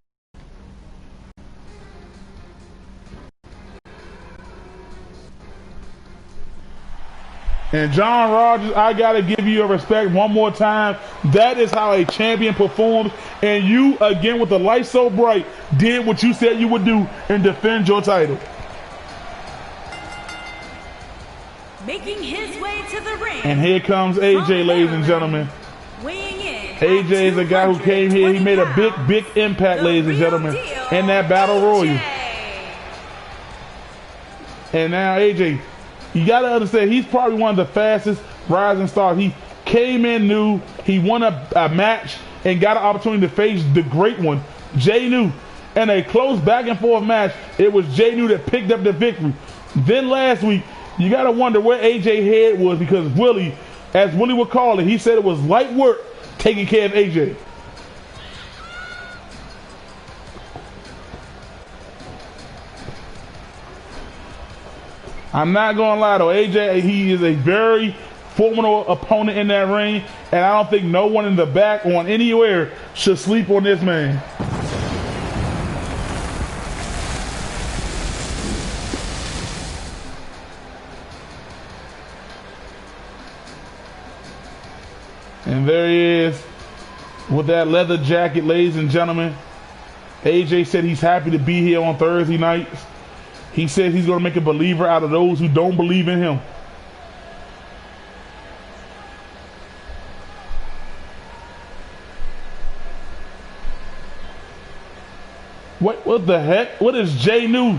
And John Rogers, I got to give you your respect one more time. That is how a champion performs. And you, again, with the light so bright, did what you said you would do and defend your title. Making his way to the ring. And here comes AJ, ladies and gentlemen. Weighing in AJ is a guy who came here. He made a big impact, ladies and gentlemen, in that battle royal. And now AJ, you got to understand, he's probably one of the fastest rising stars. He came in new. He won a match and got an opportunity to face the great one, Jay New. In a close back and forth match, it was Jay New that picked up the victory. Then last week, you got to wonder where AJ head was because Willie, as Willie would call it, he said it was light work taking care of AJ. I'm not going to lie though, AJ, he is a very formidable opponent in that ring, and I don't think no one in the back or anywhere should sleep on this man. And there he is with that leather jacket, ladies and gentlemen. AJ said he's happy to be here on Thursday nights. He says he's going to make a believer out of those who don't believe in him. What the heck? What is Jay New?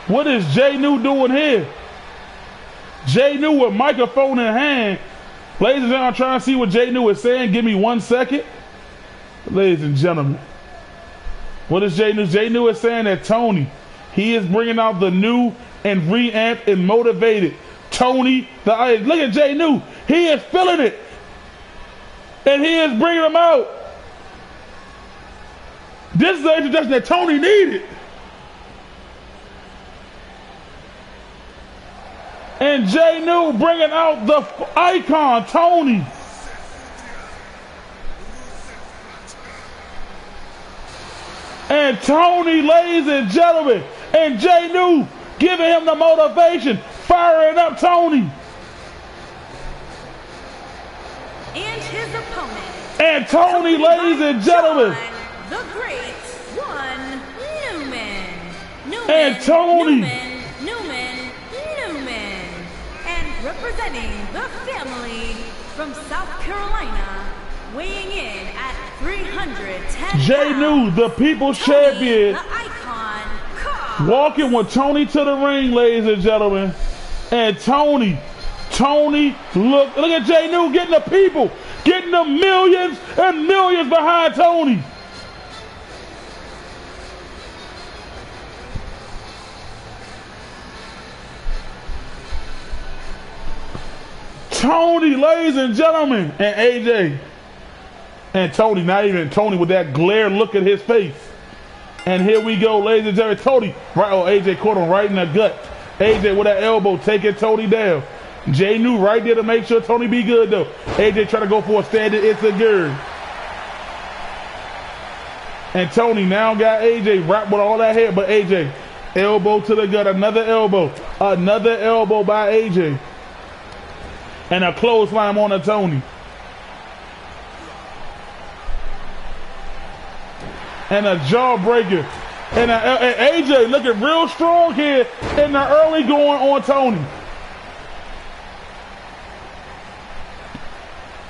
What is Jay New doing here? Jay New with microphone in hand. Ladies and gentlemen, I'm trying to see what Jay New is saying. Give me 1 second. Ladies and gentlemen, what is Jay New? Jay New is saying that Tony, he is bringing out the new and reamped and motivated Tony. Look at Jay New. He is feeling it. And he is bringing him out. This is the introduction that Tony needed. And Jay New bringing out the icon, Tony. And Tony, ladies and gentlemen, and Jay New giving him the motivation, firing up Tony. And his opponent. And Tony, ladies and gentlemen. The Great One Newman. And Tony. Newman. And representing the family from South Carolina, weighing in at 310 Jay New, the people's champion. The icon. Walking with Tony to the ring, ladies and gentlemen. And Tony, look at Jay New getting the people, getting the millions and millions behind Tony. Tony, ladies and gentlemen, and AJ. And Tony, not even Tony with that glare look at his face. And here we go, ladies and gentlemen. Tony, right? Oh, AJ caught him right in the gut. AJ with that elbow taking Tony down. Jay New right there to make sure Tony be good though. AJ trying to go for a standing Itsugiri. And Tony now got AJ wrapped with all that hair, but AJ, elbow to the gut, another elbow by AJ. And a clothesline on to Tony. And a jawbreaker. And AJ looking real strong here in the early going on Tony.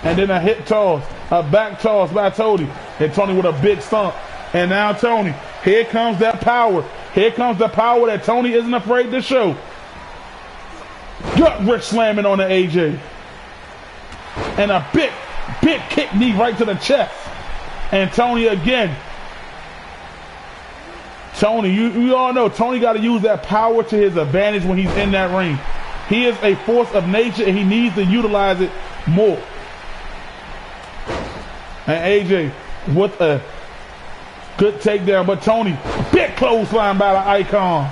And then a hip toss, a back toss by Tony. And Tony with a big stomp. And now Tony, here comes that power. Here comes the power that Tony isn't afraid to show. Gut wrench slamming on the AJ. And a big kick knee right to the chest. And Tony again. Tony, you all know Tony got to use that power to his advantage when he's in that ring. He is a force of nature and he needs to utilize it more. And AJ with a good takedown, but Tony, big clothesline by the icon.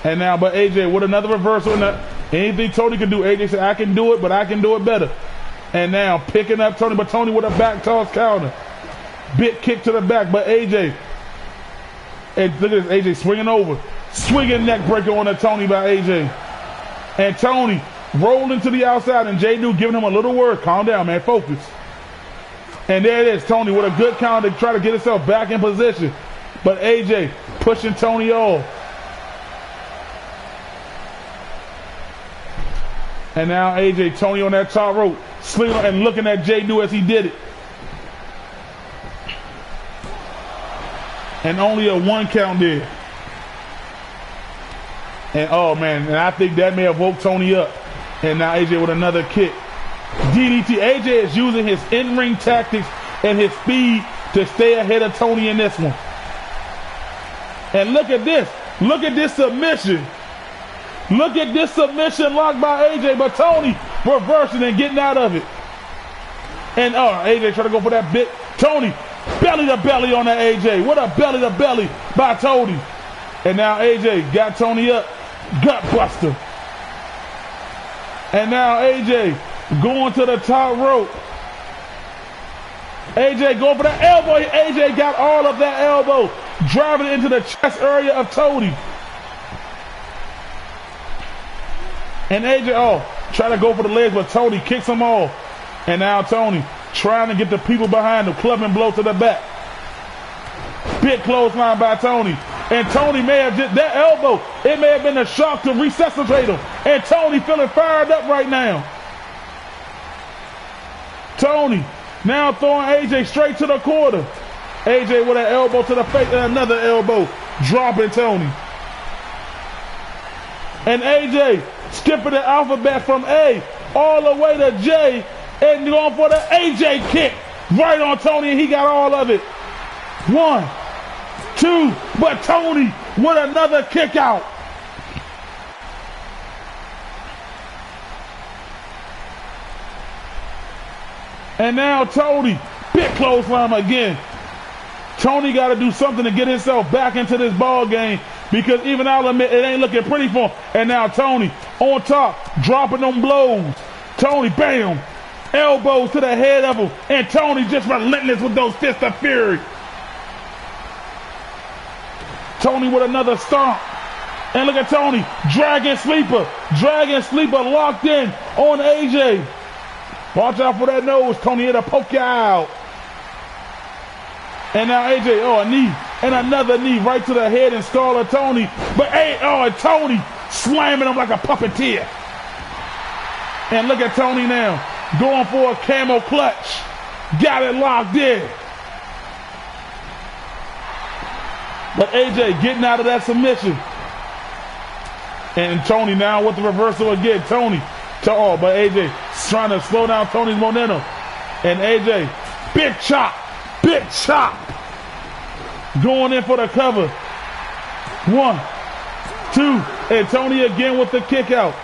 And now, but AJ with another reversal. Anything Tony can do, AJ said, I can do it, but I can do it better. And now picking up Tony, but Tony with a back toss counter. Big kick to the back, but AJ. And look at this, AJ swinging over. Swinging neck breaker on the Tony by AJ. And Tony rolling to the outside, and Jay New giving him a little word. Calm down, man. Focus. And there it is, Tony with a good counter to try to get himself back in position. But AJ pushing Tony off. And now AJ, Tony on that top rope, slinging and looking at Jay New as he did it. And only a 1 count there. And oh man, and I think that may have woke Tony up. And now AJ with another kick. DDT. AJ is using his in-ring tactics and his speed to stay ahead of Tony in this one. And look at this. Look at this submission. Look at this submission locked by AJ, but Tony reversing and getting out of it. And AJ trying to go for that bit. Tony, belly to belly on that AJ. What a belly to belly by Tony. And now AJ got Tony up. Gut buster. And now AJ going to the top rope. AJ going for that elbow. AJ got all of that elbow, driving it into the chest area of Tony. And AJ, try to go for the legs, but Tony kicks him off. And now Tony trying to get the people behind him, clubbing blow to the back. Big clothesline by Tony. And Tony may have just, that elbow, it may have been a shock to resuscitate him. And Tony feeling fired up right now. Tony now throwing AJ straight to the quarter. AJ with an elbow to the face and another elbow, dropping Tony. And AJ skipping the alphabet from A all the way to J and going for the AJ kick right on Tony, and he got all of it. 1, 2, but Tony with another kick out. And now Tony, big clothesline again. Tony got to do something to get himself back into this ball game because even I'll admit it ain't looking pretty for him. And now Tony on top, dropping them blows. Tony, bam, elbows to the head of him. And Tony just relentless with those fists of fury. Tony with another stomp. And look at Tony, Dragon Sleeper locked in on AJ. Watch out for that nose, Tony, it'll poke you out. And now AJ, oh, a knee, and another knee right to the head and skull of Tony. But and Tony slamming him like a puppeteer. And look at Tony now, going for a camel clutch. Got it locked in. But AJ getting out of that submission. And Tony now with the reversal again. But AJ trying to slow down Tony's momentum. And AJ, big chop. Going in for the cover. 1, 2, and Tony again with the kick out.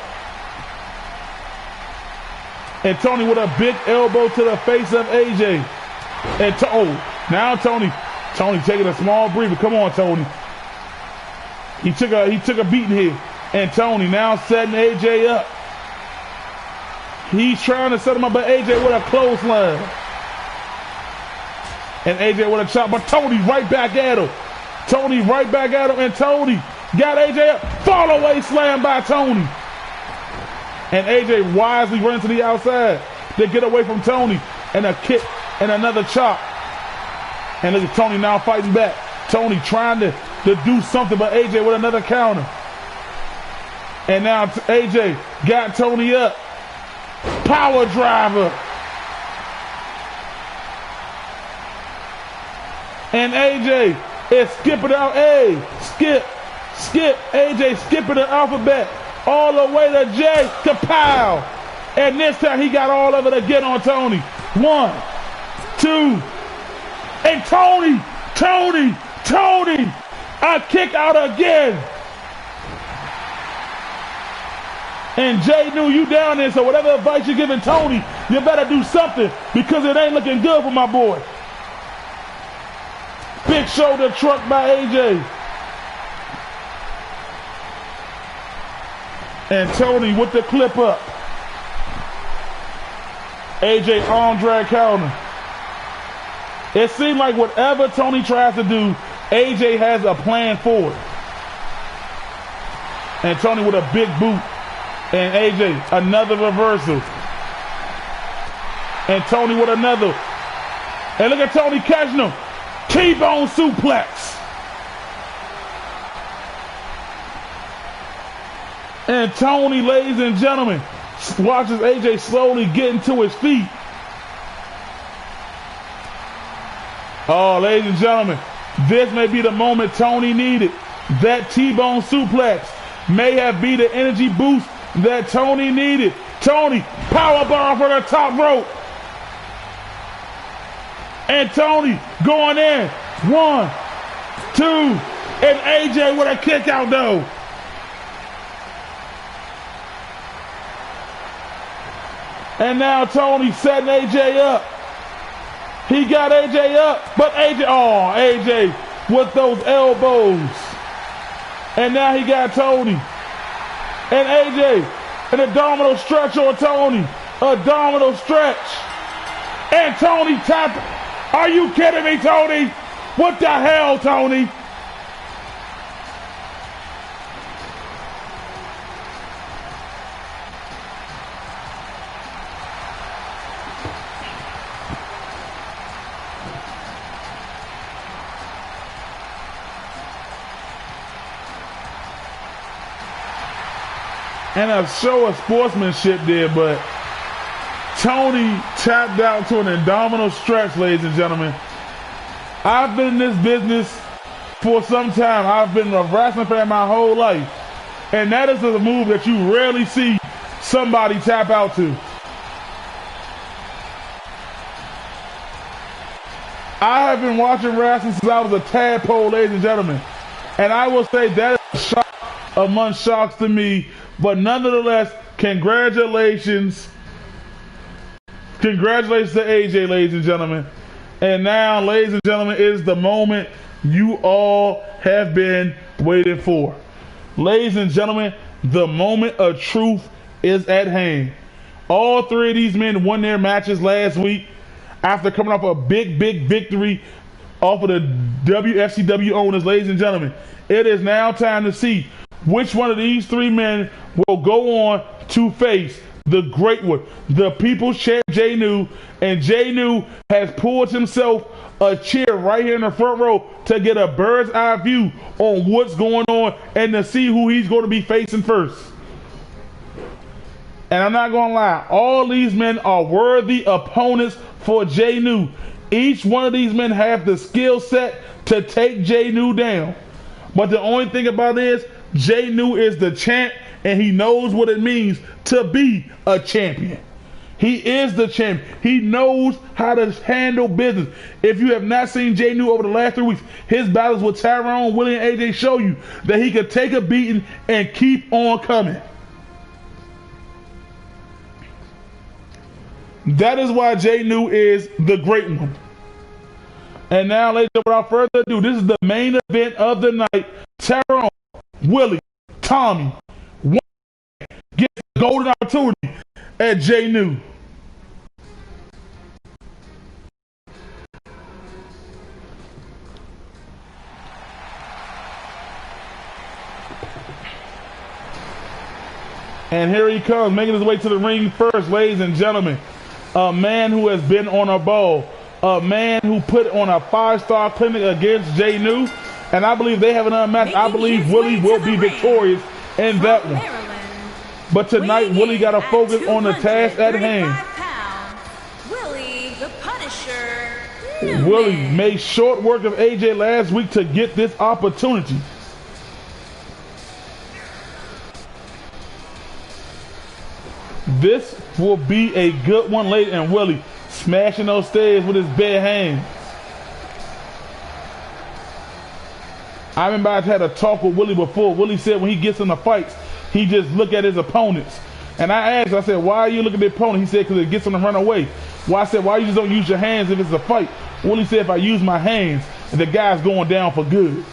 And Tony with a big elbow to the face of AJ. And now Tony taking a small breather. Come on, Tony. He took a beating here. And Tony now setting AJ up. He's trying to set him up, but AJ with a clothesline. And AJ with a chop, but Tony right back at him. And Tony got AJ up. Fall away slam by Tony. And AJ wisely running to the outside. They get away from Tony. And a kick and another chop. And look at Tony now fighting back. Tony trying to do something, but AJ with another counter. And now AJ got Tony up. Power driver. And AJ is skipping out. Skip. AJ skipping the alphabet all the way to J to pow. And this time he got all of it again on Tony. 1, 2. And Tony. A kick out again. And Jay knew you down there, so whatever advice you're giving Tony, you better do something because it ain't looking good for my boy. Big shoulder truck by AJ. And Tony with the clip up. AJ arm drag counter. It seemed like whatever Tony tries to do, AJ has a plan for it. And Tony with a big boot. And AJ, another reversal. And Tony with another. And look at Tony catching him. T-bone suplex. And Tony, ladies and gentlemen, watches AJ slowly getting to his feet. Oh, ladies and gentlemen, this may be the moment Tony needed. That T-bone suplex may have been the energy boost that Tony needed. Tony, powerbomb for the top rope. And Tony going in. 1, 2, and AJ with a kick out though. And now Tony setting AJ up. He got AJ up, but AJ with those elbows. And now he got Tony. And AJ, an abdominal stretch on Tony. Abdominal stretch. And Tony tapped. Are you kidding me, Tony? What the hell, Tony? And a show of sportsmanship there, but Tony tapped out to an abdominal stretch, ladies and gentlemen. I've been in this business for some time. I've been a wrestling fan my whole life. And that is a move that you rarely see somebody tap out to. I have been watching wrestling since I was a tadpole, ladies and gentlemen. And I will say that is a shock among shocks to me. But nonetheless, congratulations Congratulations to AJ, ladies and gentlemen. And now, ladies and gentlemen, is the moment you all have been waiting for. Ladies and gentlemen, the moment of truth is at hand. All three of these men won their matches last week after coming off a big victory off of the Wfcw owners. Ladies and gentlemen, it is now time to see which one of these three men will go on to face the great one, the People's Champ Jay New. And Jay New has pulled himself a chair right here in the front row to get a bird's eye view on what's going on and to see who he's going to be facing first. And I'm not going to lie, all these men are worthy opponents for Jay New. Each one of these men have the skill set to take Jay New down. But the only thing about it is, Jay New is the champ, and he knows what it means to be a champion. He is the champ. He knows how to handle business. If you have not seen Jay New over the last 3 weeks, his battles with Tyrone, Willie, and AJ show you that he can take a beating and keep on coming. That is why Jay New is the great one. And now, ladies and gentlemen, without further ado, this is the main event of the night. Tyrone, Willie, Tommy, get the golden opportunity at Jay New. And here he comes, making his way to the ring first, ladies and gentlemen. A man who has been on a ball. A man who put on a 5-star clinic against Jay New. And I believe they have another match. I believe Willie will be victorious in that one. But tonight, Willie got to focus on the task at hand. Willie the Punisher. Willie made short work of AJ last week to get this opportunity. This will be a good one, lady. And Willie smashing those stairs with his bare hands. I remember I had a talk with Willie before. Willie said when he gets in the fights, he just look at his opponents. And I asked, I said, why are you looking at the opponent? He said, because it gets him to run away. Well, I said, why you just don't use your hands if it's a fight? Willie said, if I use my hands, the guy's going down for good.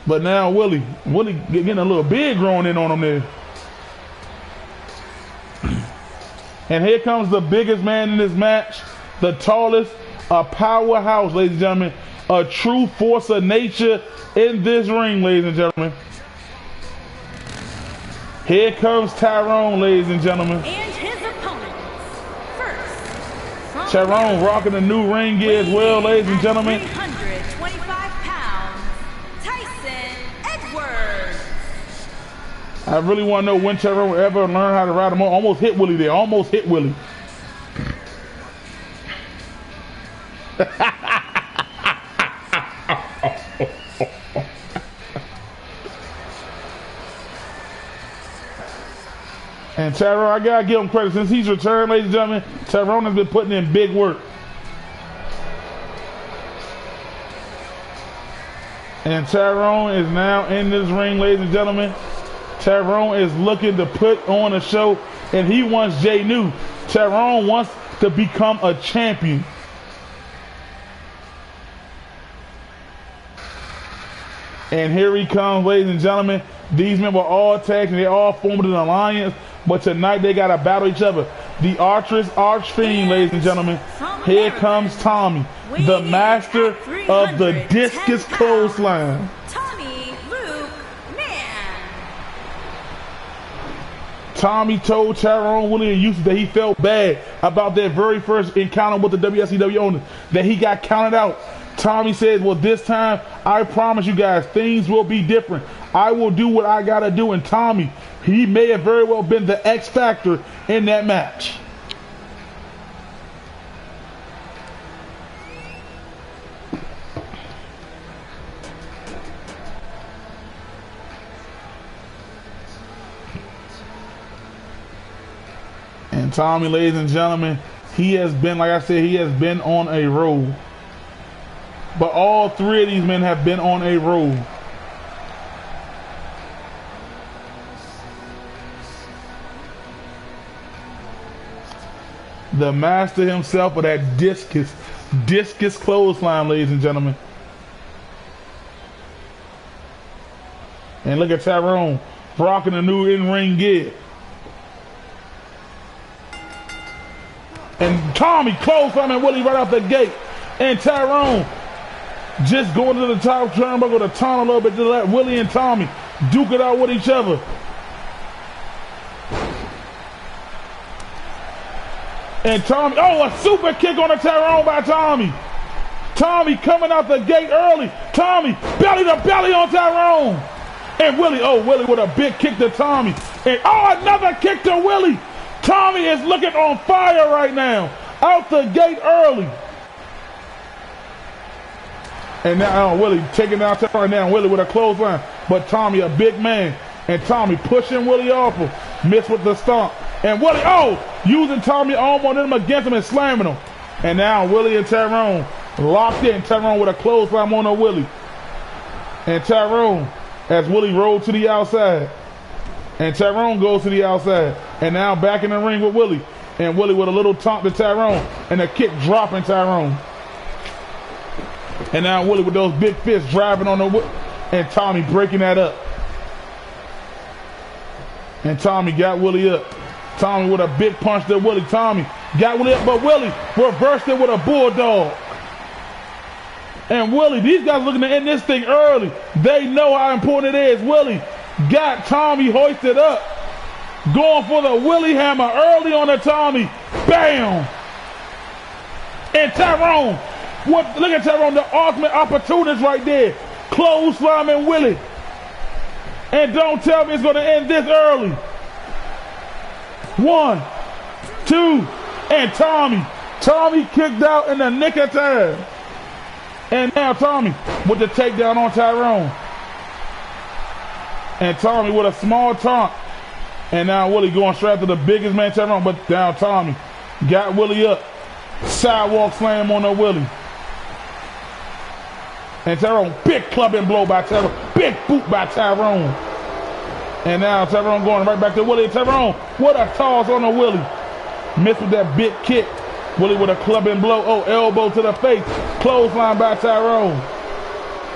But now Willie getting a little big growing in on him there. And here comes the biggest man in this match, the tallest, a powerhouse, ladies and gentlemen, a true force of nature in this ring, ladies and gentlemen. Here comes Tyrone, ladies and gentlemen. And his opponents. First, Tyrone rocking the new ring gear as well, ladies and gentlemen. 325 pounds, Tyson Edwards. I really want to know when Tyrone will ever learn how to ride him. Almost hit Willie there. Almost hit Willie. And Tyrone, I gotta give him credit. Since he's returned, ladies and gentlemen, Tyrone has been putting in big work. And Tyrone is now in this ring, ladies and gentlemen. Tyrone is looking to put on a show, and he wants Jay New. Tyrone wants to become a champion. And here he comes, ladies and gentlemen. These men were all tagged and they all formed an alliance, but tonight they got to battle each other. The Archer's Archfiend, ladies and gentlemen. Here comes Tommy, the master of the discus clothesline. Tommy told Tyrone, Willie, and Houston that he felt bad about their very first encounter with the WSCW owners, that he got counted out. Tommy said, well, this time, I promise you guys, things will be different. I will do what I got to do. And Tommy, he may have very well been the X factor in that match. And Tommy, ladies and gentlemen, he has been, like I said, he has been on a roll. But all three of these men have been on a roll. The master himself with that discus clothesline, ladies and gentlemen. And look at Tyrone rocking the new in-ring gear. And Tommy clotheslining Willie right off the gate. And Tyrone just going to the top turnbuckle to taunt a little bit to let Willie and Tommy duke it out with each other. And Tommy, oh, a super kick on the Tyrone by Tommy. Tommy coming out the gate early. Tommy, belly to belly on Tyrone. And Willie, oh, Willie with a big kick to Tommy. And oh, another kick to Willie. Tommy is looking on fire right now. Out the gate early. And now Willie taking down Tyrone now. Willie with a clothesline. But Tommy, a big man. And Tommy pushing Willie off him. Missed with the stomp. And Willie, oh, using Tommy arm on him against him and slamming him. And now Willie and Tyrone locked in. Tyrone with a clothesline on a Willie. And Tyrone, as Willie rolled to the outside. And Tyrone goes to the outside. And now back in the ring with Willie. And Willie with a little taunt to Tyrone. And a kick dropping Tyrone. And now Willie with those big fists driving on the Willie. And Tommy breaking that up. And Tommy got Willie up. Tommy with a big punch to Willie. Tommy got Willie up, but Willie reversed it with a bulldog. And Willie, these guys looking to end this thing early. They know how important it is. Willie got Tommy hoisted up. Going for the Willie hammer early on the Tommy. Bam! And Tyrone, look at Tyrone, the ultimate opportunist right there. Clotheslining Willie. And don't tell me it's going to end this early. 1, 2, and Tommy kicked out in the nick of time. And now Tommy with the takedown on Tyrone. And Tommy with a small taunt. And now Willie going straight to the biggest man Tyrone. But now Tommy got Willie up. Sidewalk slam on the Willie. And Tyrone, big clubbing blow by Tyrone. Big boot by Tyrone. And now Tyrone going right back to Willie. Tyrone, what a toss on the Willie. Missed with that big kick. Willie with a clubbing blow. Oh, elbow to the face. Clothesline by Tyrone.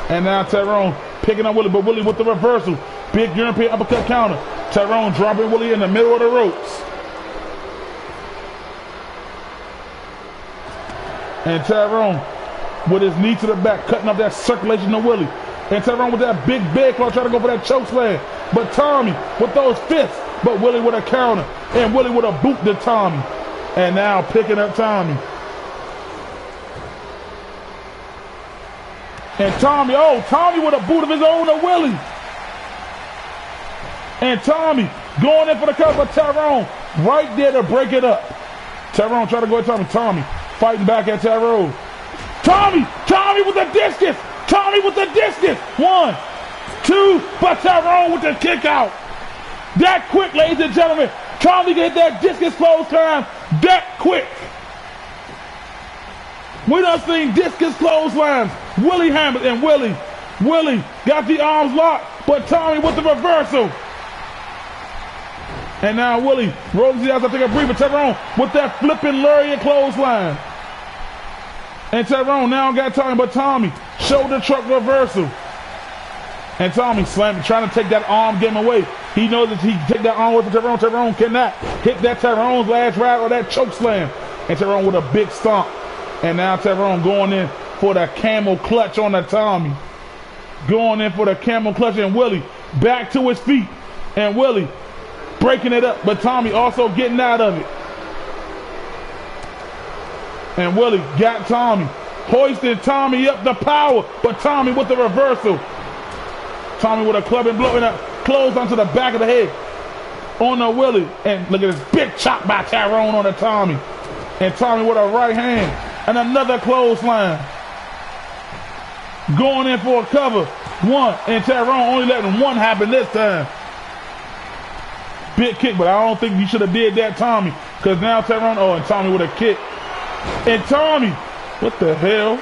And now Tyrone picking up Willie, but Willie with the reversal. Big European uppercut counter. Tyrone dropping Willie in the middle of the ropes. And Tyrone with his knee to the back, cutting up that circulation to Willie. And Tyrone with that big bed claw trying to go for that choke slam. But Tommy with those fists. But Willie with a counter. And Willie with a boot to Tommy. And now picking up Tommy. And Tommy, oh, Tommy with a boot of his own to Willie. And Tommy going in for the cover. Tyrone right there to break it up. Tyrone trying to go at Tommy. Tommy fighting back at Tyrone. Tommy with the discus. Tommy with the discus. 1, 2, but Tyrone with the kick out. That quick, ladies and gentlemen. Tommy get that discus close time that quick. We done seen discus clotheslines. Willie hammered and Willie got the arms locked, but Tommy with the reversal. And now Willie rolls the outside, take a breather. Tyrone with that flipping lariat clothesline. And Tyrone now got Tommy, but Tommy shoulder truck reversal. And Tommy slamming, trying to take that arm game away. He knows that he can take that arm away from Tyrone. Tyrone cannot hit that Tyrone's last ride or that choke slam. And Tyrone with a big stomp. And now Tyrone going in for the camel clutch on the Tommy. Going in for the camel clutch, and Willie back to his feet. And Willie breaking it up, but Tommy also getting out of it. And Willie got Tommy. Hoisted Tommy up the power, but Tommy with the reversal. Tommy with a clubbing blow and a close onto the back of the head on the Willie. And look at this big chop by Tyrone on the Tommy. And Tommy with a right hand and another clothesline. Going in for a cover. 1, and Tyrone only letting 1 happen this time. Big kick, but I don't think you should have did that, Tommy. Because now Tyrone, oh, and Tommy with a kick. And Tommy, what the hell?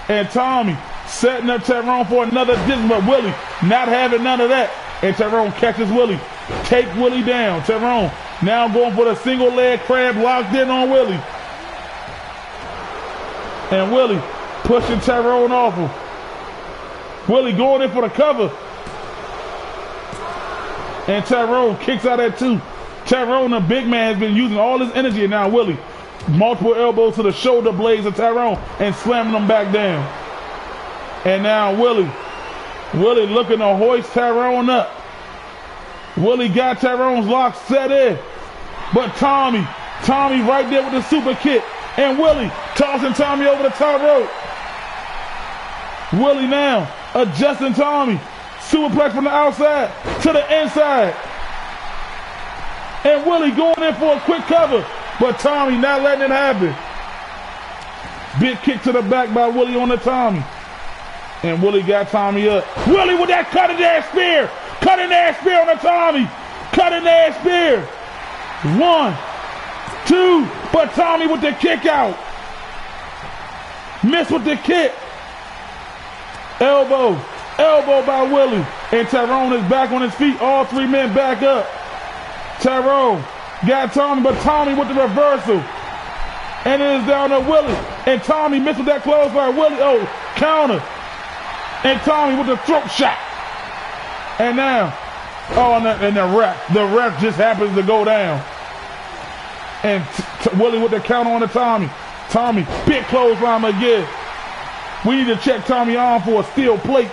And Tommy setting up Tyrone for another distance, but Willie not having none of that. And Tyrone catches Willie take Willie down. Tyrone now going for the single leg crab, locked in on Willie. And Willie pushing Tyrone off him. Willie going in for the cover. And Tyrone kicks out at 2. Tyrone, the big man, has been using all his energy, and now Willie, multiple elbows to the shoulder blades of Tyrone and slamming them back down. And now Willie looking to hoist Tyrone up. Willie got Tyrone's lock set in, but Tommy right there with the super kick, and Willie tossing Tommy over the top rope. Willie now adjusting Tommy, superplex from the outside to the inside. And Willie going in for a quick cover, but Tommy not letting it happen. Big kick to the back by Willie on the Tommy. And Willie got Tommy up. Willie with that cutting edge spear. Cutting edge spear on the Tommy. Cutting edge spear. 1, 2, but Tommy with the kick out. Missed with the kick. Elbow by Willie. And Tyrone is back on his feet. All 3 men back up. Tyrone got Tommy, but Tommy with the reversal. And it is down to Willie. And Tommy missed with that clothesline. Willie, counter. And Tommy with the throat shot. And now, and the ref just happens to go down. And Willie with the counter on the Tommy. Tommy, big clothesline again. We need to check Tommy on for a steel plate.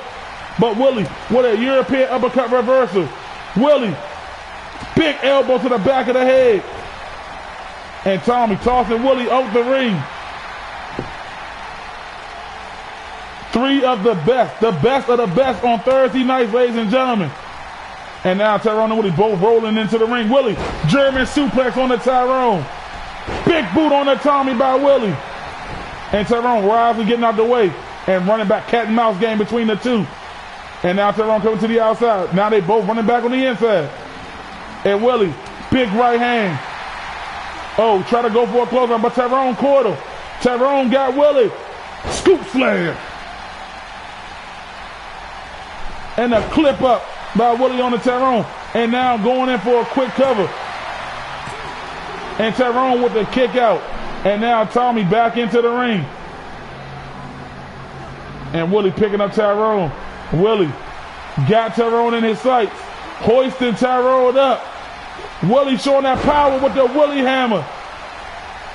But Willie with a European uppercut reversal. Willie, big elbow to the back of the head. And Tommy tossing Willie out the ring. 3 of the best of the best on Thursday nights, ladies and gentlemen. And now Tyrone and Willie both rolling into the ring. Willie, German suplex on the Tyrone. Big boot on the Tommy by Willie. And Tyrone wisely getting out the way and running back, cat and mouse game between the two. And now Tyrone coming to the outside. Now they both running back on the inside. And Willie, big right hand. Try to go for a clothesline, but Tyrone caught him. Tyrone got Willie. Scoop slam. And a clip up by Willie on the Tyrone. And now going in for a quick cover. And Tyrone with the kick out. And now Tommy back into the ring. And Willie picking up Tyrone. Willie got Tyrone in his sights. Hoisting Tyrone up. Willie showing that power with the Willie hammer.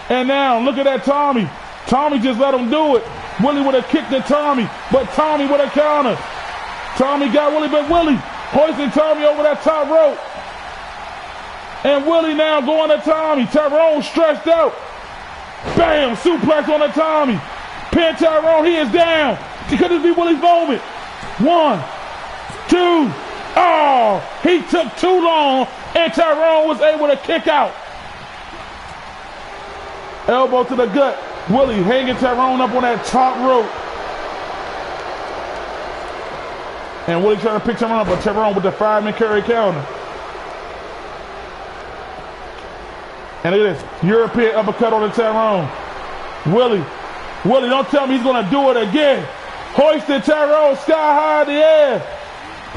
And now look at that Tommy. Tommy just let him do it. Willie with a kick to Tommy, but Tommy with a counter. Tommy got Willie, but Willie hoisting Tommy over that top rope. And Willie now going to Tommy. Tyrone stretched out. Bam! Suplex on the Tommy. Pin Tyrone. He is down. Could this be Willie's moment? 1, 2. Oh, he took too long, and Tyrone was able to kick out. Elbow to the gut. Willie hanging Tyrone up on that top rope. And Willie trying to pick Tyrone up, but Tyrone with the fireman carry counter. And look at this. European uppercut on the Tyrone. Willie, don't tell me he's going to do it again. Hoisted Tyrone sky high in the air.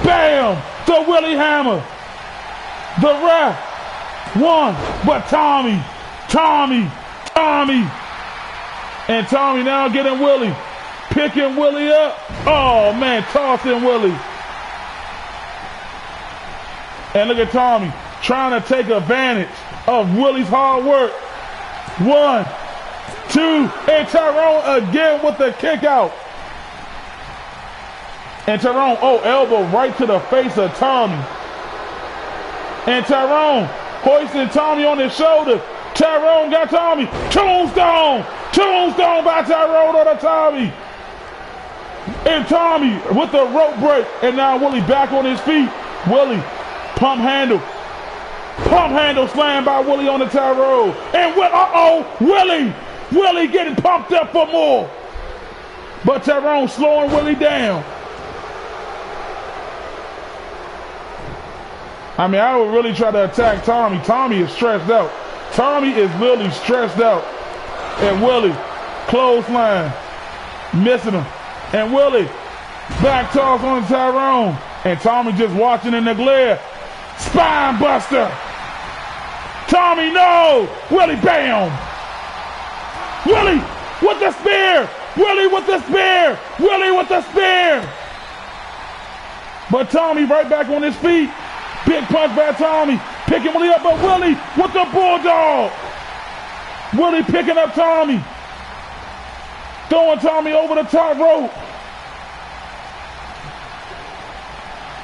Bam! The Willie hammer. The ref. 1, but Tommy. And Tommy now getting Willie. Picking Willie up. Oh, man, tossing Willie. And look at Tommy trying to take advantage of Willie's hard work. 1, 2, and Tyrone again with the kick out. And Tyrone, elbow right to the face of Tommy. And Tyrone hoisting Tommy on his shoulder. Tyrone got Tommy. Tombstone by Tyrone on the Tommy. And Tommy with the rope break. And now Willie back on his feet. Willie, pump handle slam by Willie on the Tyrone. And Willie getting pumped up for more. But Tyrone slowing Willie down. I mean, I would really try to attack Tommy. Tommy is stressed out. Tommy is literally stressed out. And Willie, clothesline, missing him. And Willie, back toss on Tyrone. And Tommy just watching in the glare. Spine buster. Tommy, no. Willie, bam. Willie with the spear. Willie with the spear. Willie with the spear. But Tommy right back on his feet. Big punch by Tommy. Picking Willie up, but Willie with the bulldog. Willie picking up Tommy. Throwing Tommy over the top rope.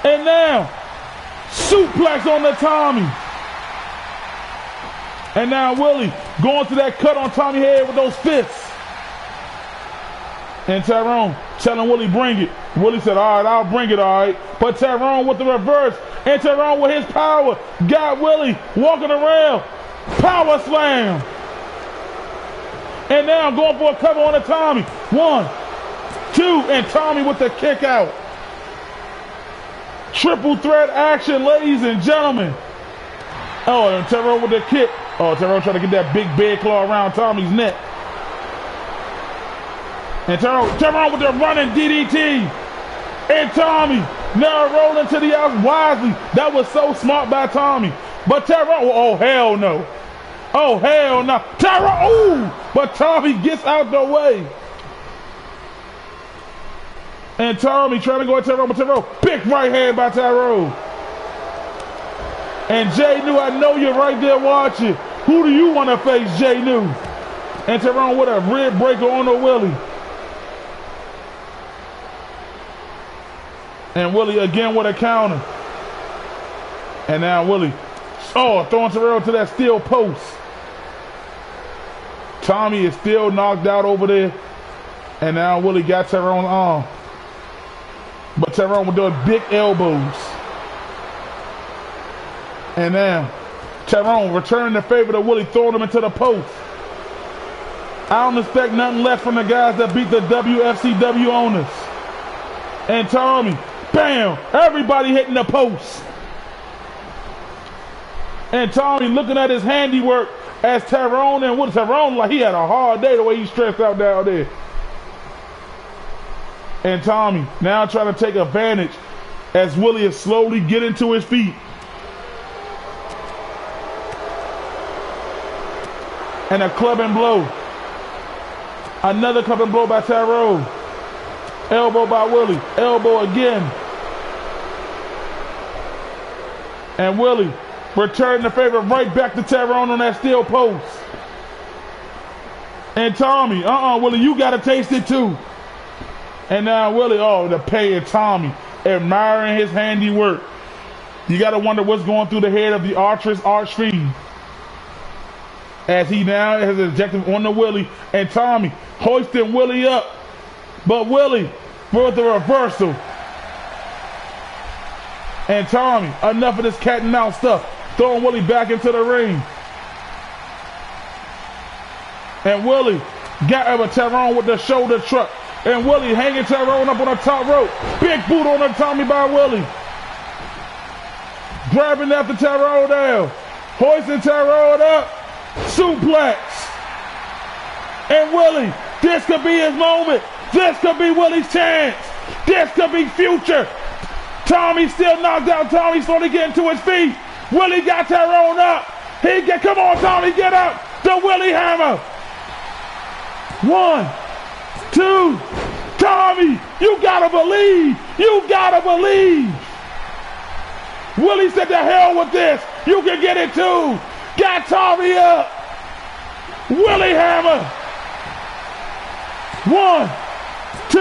And now, suplex on the Tommy. And now Willie going to that cut on Tommy's head with those fists. And Tyrone telling Willie, bring it. Willie said, all right, I'll bring it, all right. But Tyrone with the reverse. And Tyrone with his power got Willie walking around. Power slam. And now going for a cover on the Tommy. 1, 2, and Tommy with the kick out. Triple threat action, ladies and gentlemen. Oh, and Tyrone with the kick. Oh, Tyrone trying to get that big bear claw around Tommy's neck. And Tyrone with the running DDT. And Tommy now rolling to the outside wisely. That was so smart by Tommy. But Tyrone, oh hell no. Oh hell no. Tyrone, ooh! But Tommy gets out the way. And Tommy trying to go at Tyrone, but Tyrone, big right hand by Tyrone. And Jay New, I know you're right there watching. Who do you want to face, Jay New? And Tyrone with a rib breaker on the Willie. And Willie again with a counter. And now Willie, oh, throwing Tyrone to that steel post. Tommy is still knocked out over there. And now Willie got Tyrone's arm. But Tyrone with those big elbows. And now Tyrone returning the favor to Willie, throwing him into the post. I don't expect nothing less from the guys that beat the WFCW owners. And Tommy, bam, everybody hitting the post. And Tommy looking at his handiwork as Tyrone, and what Tyrone, like he had a hard day the way he stretched out down there. And Tommy now trying to take advantage as Willie is slowly getting to his feet. And a clubbing blow. Another clubbing blow by Tyrone. Elbow by Willie. Elbow again. And Willie returning the favor right back to Tyrone on that steel post. And Tommy, Willie, you got to taste it too. And now Willie, oh, the pay of Tommy, admiring his handiwork. You got to wonder what's going through the head of the archfiend. As he now has an objective on the Willie, and Tommy hoisting Willie up. But Willie with the reversal. And Tommy, enough of this cat and mouse stuff. Throwing Willie back into the ring. And Willie got over Tyrone with the shoulder truck. And Willie hanging Tyrone up on the top rope. Big boot on the Tommy by Willie. Grabbing after Tyrone down. Hoisting Tyrone up. Suplex. And Willie, this could be his moment. This could be Willie's chance. This could be future. Tommy still knocked out. Tommy's slowly getting to his feet. Willie got Tyrone up. Come on, Tommy, get up. The Willie Hammer. 1, 2. Tommy, you gotta believe. You gotta believe. Willie said to hell with this. You can get it too. Got Tommy up. Willie Hammer. 1, 2.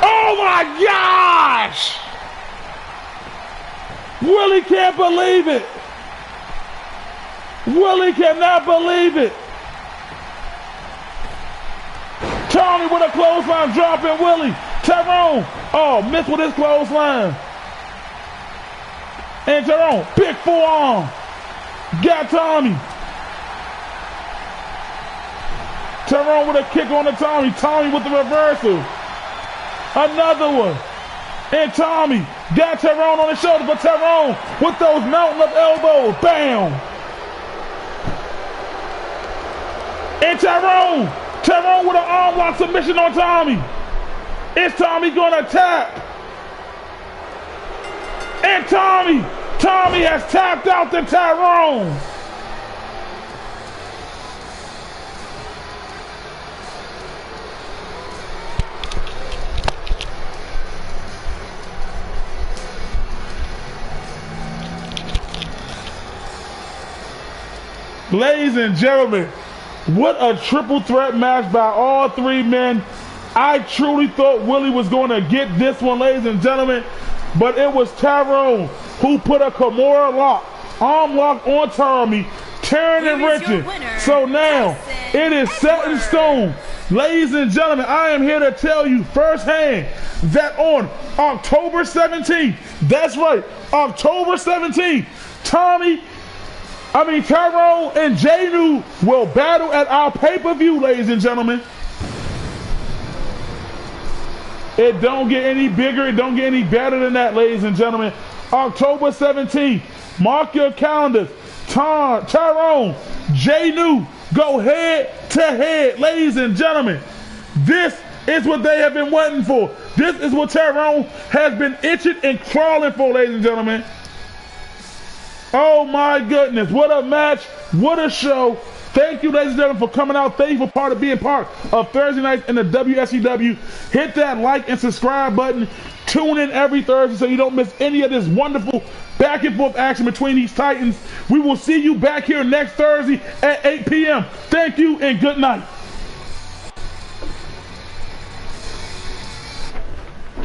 Oh my gosh. Willie can't believe it. Willie cannot believe it. Tommy with a clothesline dropping Willie. Tyrone, oh, missed with his clothesline. And Tyrone, big forearm. Got Tommy. Tyrone with a kick on the Tommy. Tommy with the reversal. Another one. And Tommy got Tyrone on his shoulder, but Tyrone with those mountain of elbows. Bam. And Tyrone with an arm lock submission on Tommy. Is Tommy gonna tap? And Tommy Tommy has tapped out to Tyrone. Ladies and gentlemen, what a triple threat match by all three men. I truly thought Willie was going to get this one, ladies and gentlemen, but it was Tyrone who put a Kimura lock, arm lock on Tommy, tearing and wrenching. So now it is set in stone. Ladies and gentlemen, I am here to tell you firsthand that on October 17th, that's right, October 17th, Tyrone and J-New will battle at our pay-per-view, ladies and gentlemen. It don't get any bigger, it don't get any better than that, ladies and gentlemen. October 17th, mark your calendars. Tyrone, J-New, go head to head, ladies and gentlemen. This is what they have been waiting for. This is what Tyrone has been itching and crawling for, ladies and gentlemen. Oh my goodness, what a match, what a show. Thank you, ladies and gentlemen, for coming out. Thank you for being part of Thursday nights in the Wfcw. Hit that like and subscribe button. Tune in every Thursday so you don't miss any of this wonderful back and forth action between these Titans. We will see you back here next Thursday at 8 p.m. Thank you and good night.